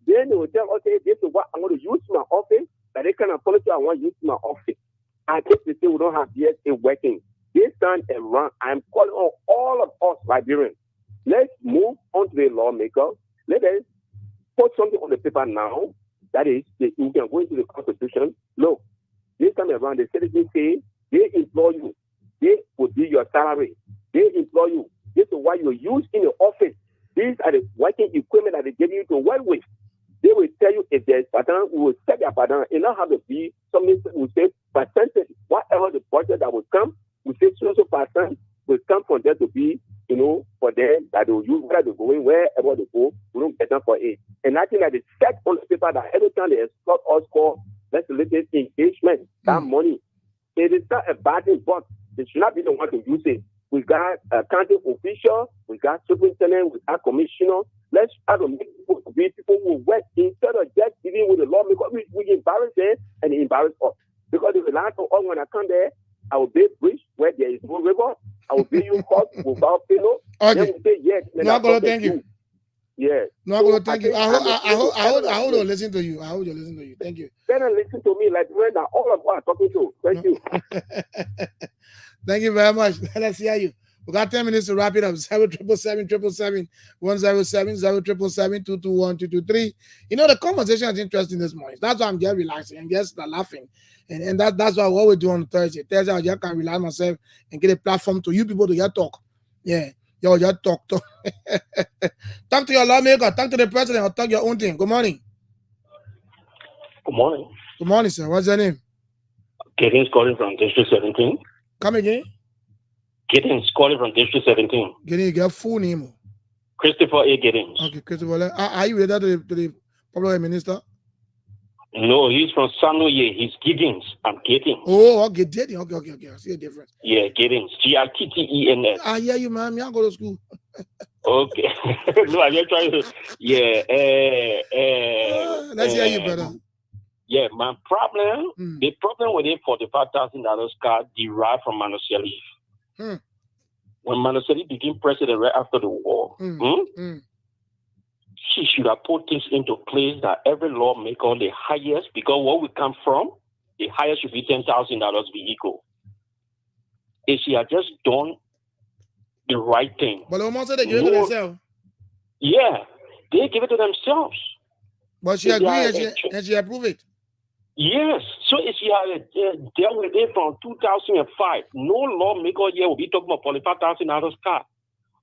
Then they will tell, okay, this is what I'm going to use my office. That they kind of policy I want to use my office. And if they say we don't have DSA working, this time around, I'm calling on all of us Liberians. Let's move on to the lawmaker. Let us put something on the paper now. That is, you can go into the Constitution. Look, this time around, the citizens say they employ you. They will be your salary. They employ you. This is what you use in your office. These are the working equipment that they give you to work with. They will tell you if there's pattern, we will set their pattern. It not have to be something we say percentage. Whatever the budget that will come, we say so percent will come from there to be, for them that they will use where they're going, wherever they go, we don't get them for it. And I think that it's set on the paper that every time they export us for, let's look at engagement, that money. It is not a bad thing, but they should not be the one to use it. We got a county official, we got superintendent, we got commissioner. Let's try to make people be people who work instead of just dealing with the law, because we embarrass them and they embarrass us. Because if you land to us when I come there, I will build bridge where there is no river. I will build you house without pillow. Okay. Then we say yes. No, God, thank you. Yeah. No, God, thank you. I hold on, listen to you. I hold on, listen to you. Thank you. Better listen to me like when all of us are talking to. Thank you. Thank you very much. Let's hear you. We got 10 minutes to wrap it up. 777-777-107, 0777-221-223. The conversation is interesting this morning. That's why I'm just relaxing and just laughing. And that's what we do on Thursday. Thursday, I just can relax myself and get a platform to you people to just talk. Yeah. Yo, just talk. Talk to your lawmaker, talk to the president, or talk your own thing. Good morning. Good morning. Good morning, sir. What's your name? Giddings calling from District 17. Come again? Giddings calling from District 17. Giddings, you get full name. Christopher A. Giddings. Okay, Christopher. Are you related to the public minister? No, he's from Sanoye. He's Giddings. I'm Giddings. Oh, okay, Giddings. Okay. I see a difference. Yeah, Giddings. Gittens. I hear you, man. I go to school. Okay. No, I'm just trying to. Yeah. Let's hear you, brother. Yeah, my problem, the problem with it $45,000 car derived from Manuseli. When Manuseli became president right after the war, she should have put things into place that every lawmaker, the highest, because where we come from, the highest should be $10,000 vehicle. If she had just done the right thing. But almost said they give it to themselves. Yeah, they give it to themselves. But she agreed and she approved it. Yes. So if she had dealt with it from 2005, no lawmaker here will be talking about $45,000 car.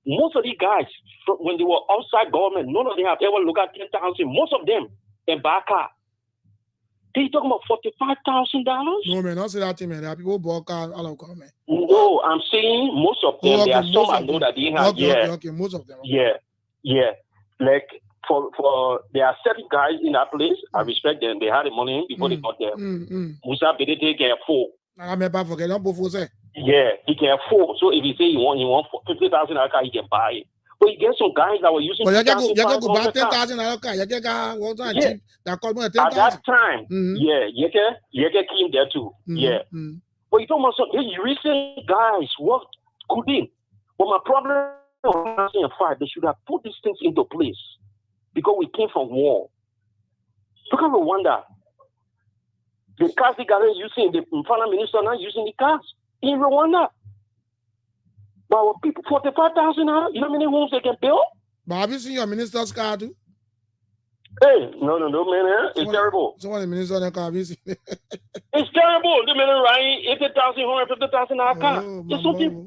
Most of the guys, when they were outside government, none of them have ever looked at 10,000. Most of them in back car. They talking about $45,000? No, man, don't say that thing, man. There are people who bought cars all of government. No, I'm saying most of them. There are some I know that they have. Okay, most of them. Okay. Yeah. Like for there are certain guys in that place. I respect them. They had the money before they got there. Musa Bedete can afford. I remember forget. Don't both say. Yeah, he can afford. So if he say he want $50,000 car, he can buy it. But you get some guys that were using. But you can go buy $10,000 car. You can go to cheap. That cost more $10,000. At that time, yeah, you can came there too. Yeah. But you talking about some recent guys what couldn't. But my problem they should have put these things into place because we came from war. Look at Rwanda. The cars they got using the foreign minister not using the cars in Rwanda. But our people, $45,000, you know how many homes they can build? But have you seen your minister's car too? Hey, no, man. It's terrible. So what the minister in the car have you seen? It's terrible. The man riding $80,000, $150,000 car. It's something.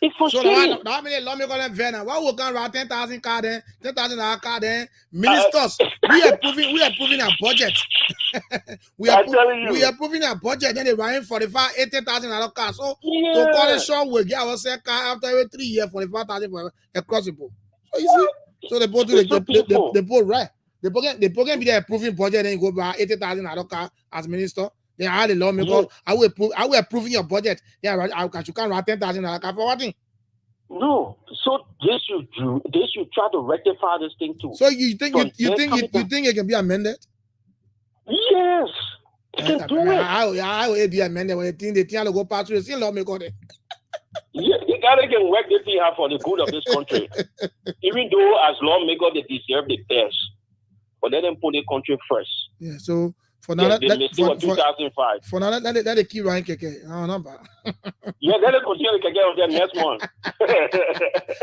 It's frustrating. So how many lawmakers them Vienna? Why we can write 10,000 car then? $10,000 car then? Ministers, we are proving our budget. we are proving our budget. Then they writing $80,000 car. So to call it short, we get ourselves car after every 3 years, $45,000 across the board. So you see, so they both do the both right. They can be there approving budget, then you go buy $80,000 car as minister. Then I the lawmaker, I will approving your budget. Yeah, you can't write $10,000 car for what thing? No, so they should try to rectify this thing too. So you think it can be amended? Yes, you can do it. I will be amended when they think to go past through the same lawmaker. Yeah, you gotta get work this thing out for the good of this country. Even though as lawmakers they deserve the best, but let them put the country first. Yeah, so for now, they for 2005. For now, let it keep running keke. I don't know. Yeah, let it continue keke on the next month.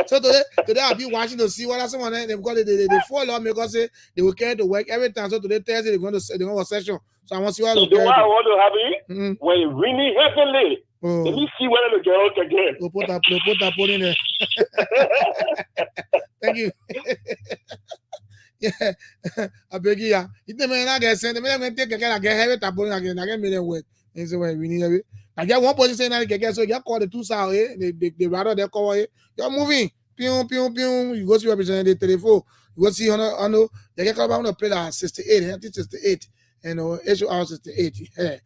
So today I'll be watching to see what someone they've got the 4 lawmakers say they will carry to work every time. So today Thursday they're going to session. So I want to see what what I want to have when it really heavily. Let me see whether the girl can get. We'll put that in there. Thank you. Yeah, I beg you. It may not get sent. I take again. I get heavy tapon again. I get me them wet. And so when we need it, I get one person saying that get so you call the 2 hours. They rather they call it. You're moving. Pium. You go see representative telephone. You go see on you get called on to play that 68. I think 68. You know, HOR 68. Yeah.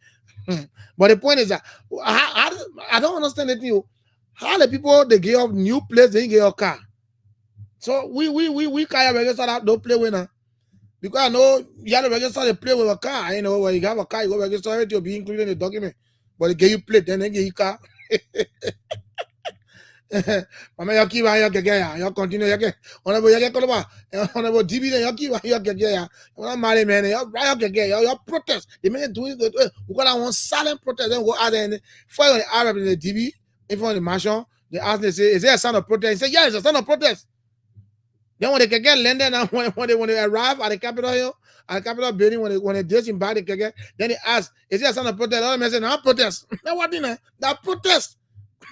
But the point is that I don't understand it. How the people they get up new place, they get your car. So we can't register that don't play with her. Because I know you have to register to play with a car. You know, when you have a car, you go register everything will be included in the document. But they give you plate, then they give you car. Mama, you keep on your get you continue your get honorable you get honorable DB, you keep on your get you want marry man, you get your protest. The minute do it, we got one silent protest, then go out there for the Arab in the DB, in front of the marshal. They ask, they say, is there a sign of protest? He say, yeah, it's a sign of protest. Then when they can get landed and when they arrive at the Capitol Hill, at the Capitol building, when they disembark, they can get, then they ask, is there a sign of protest? All men say, no, protest. Now what dinner? That protest.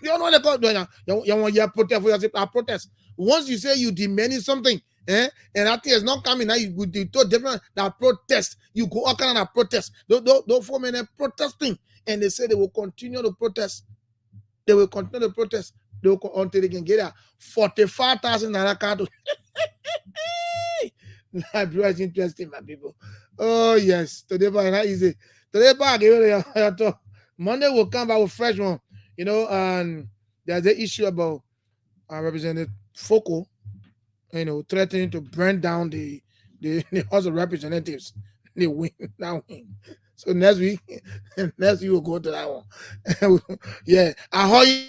You don't know what they call doing now. You want your protest for yourself. Protest. Once you say you demanding something, and that thing is not coming now, you do different that protest. You go all kind of protest. Don't form any protesting. And they say they will continue to protest. They will continue to protest. They will until they can get a $45,000 card. That is interesting, my people. Oh yes, today is not easy. Today back Monday will come back with fresh one. You know, and there's the issue about Representative Foko, you know, threatening to burn down the House of Representatives. They win that win. So next week we'll go to that one. Yeah, I heard you.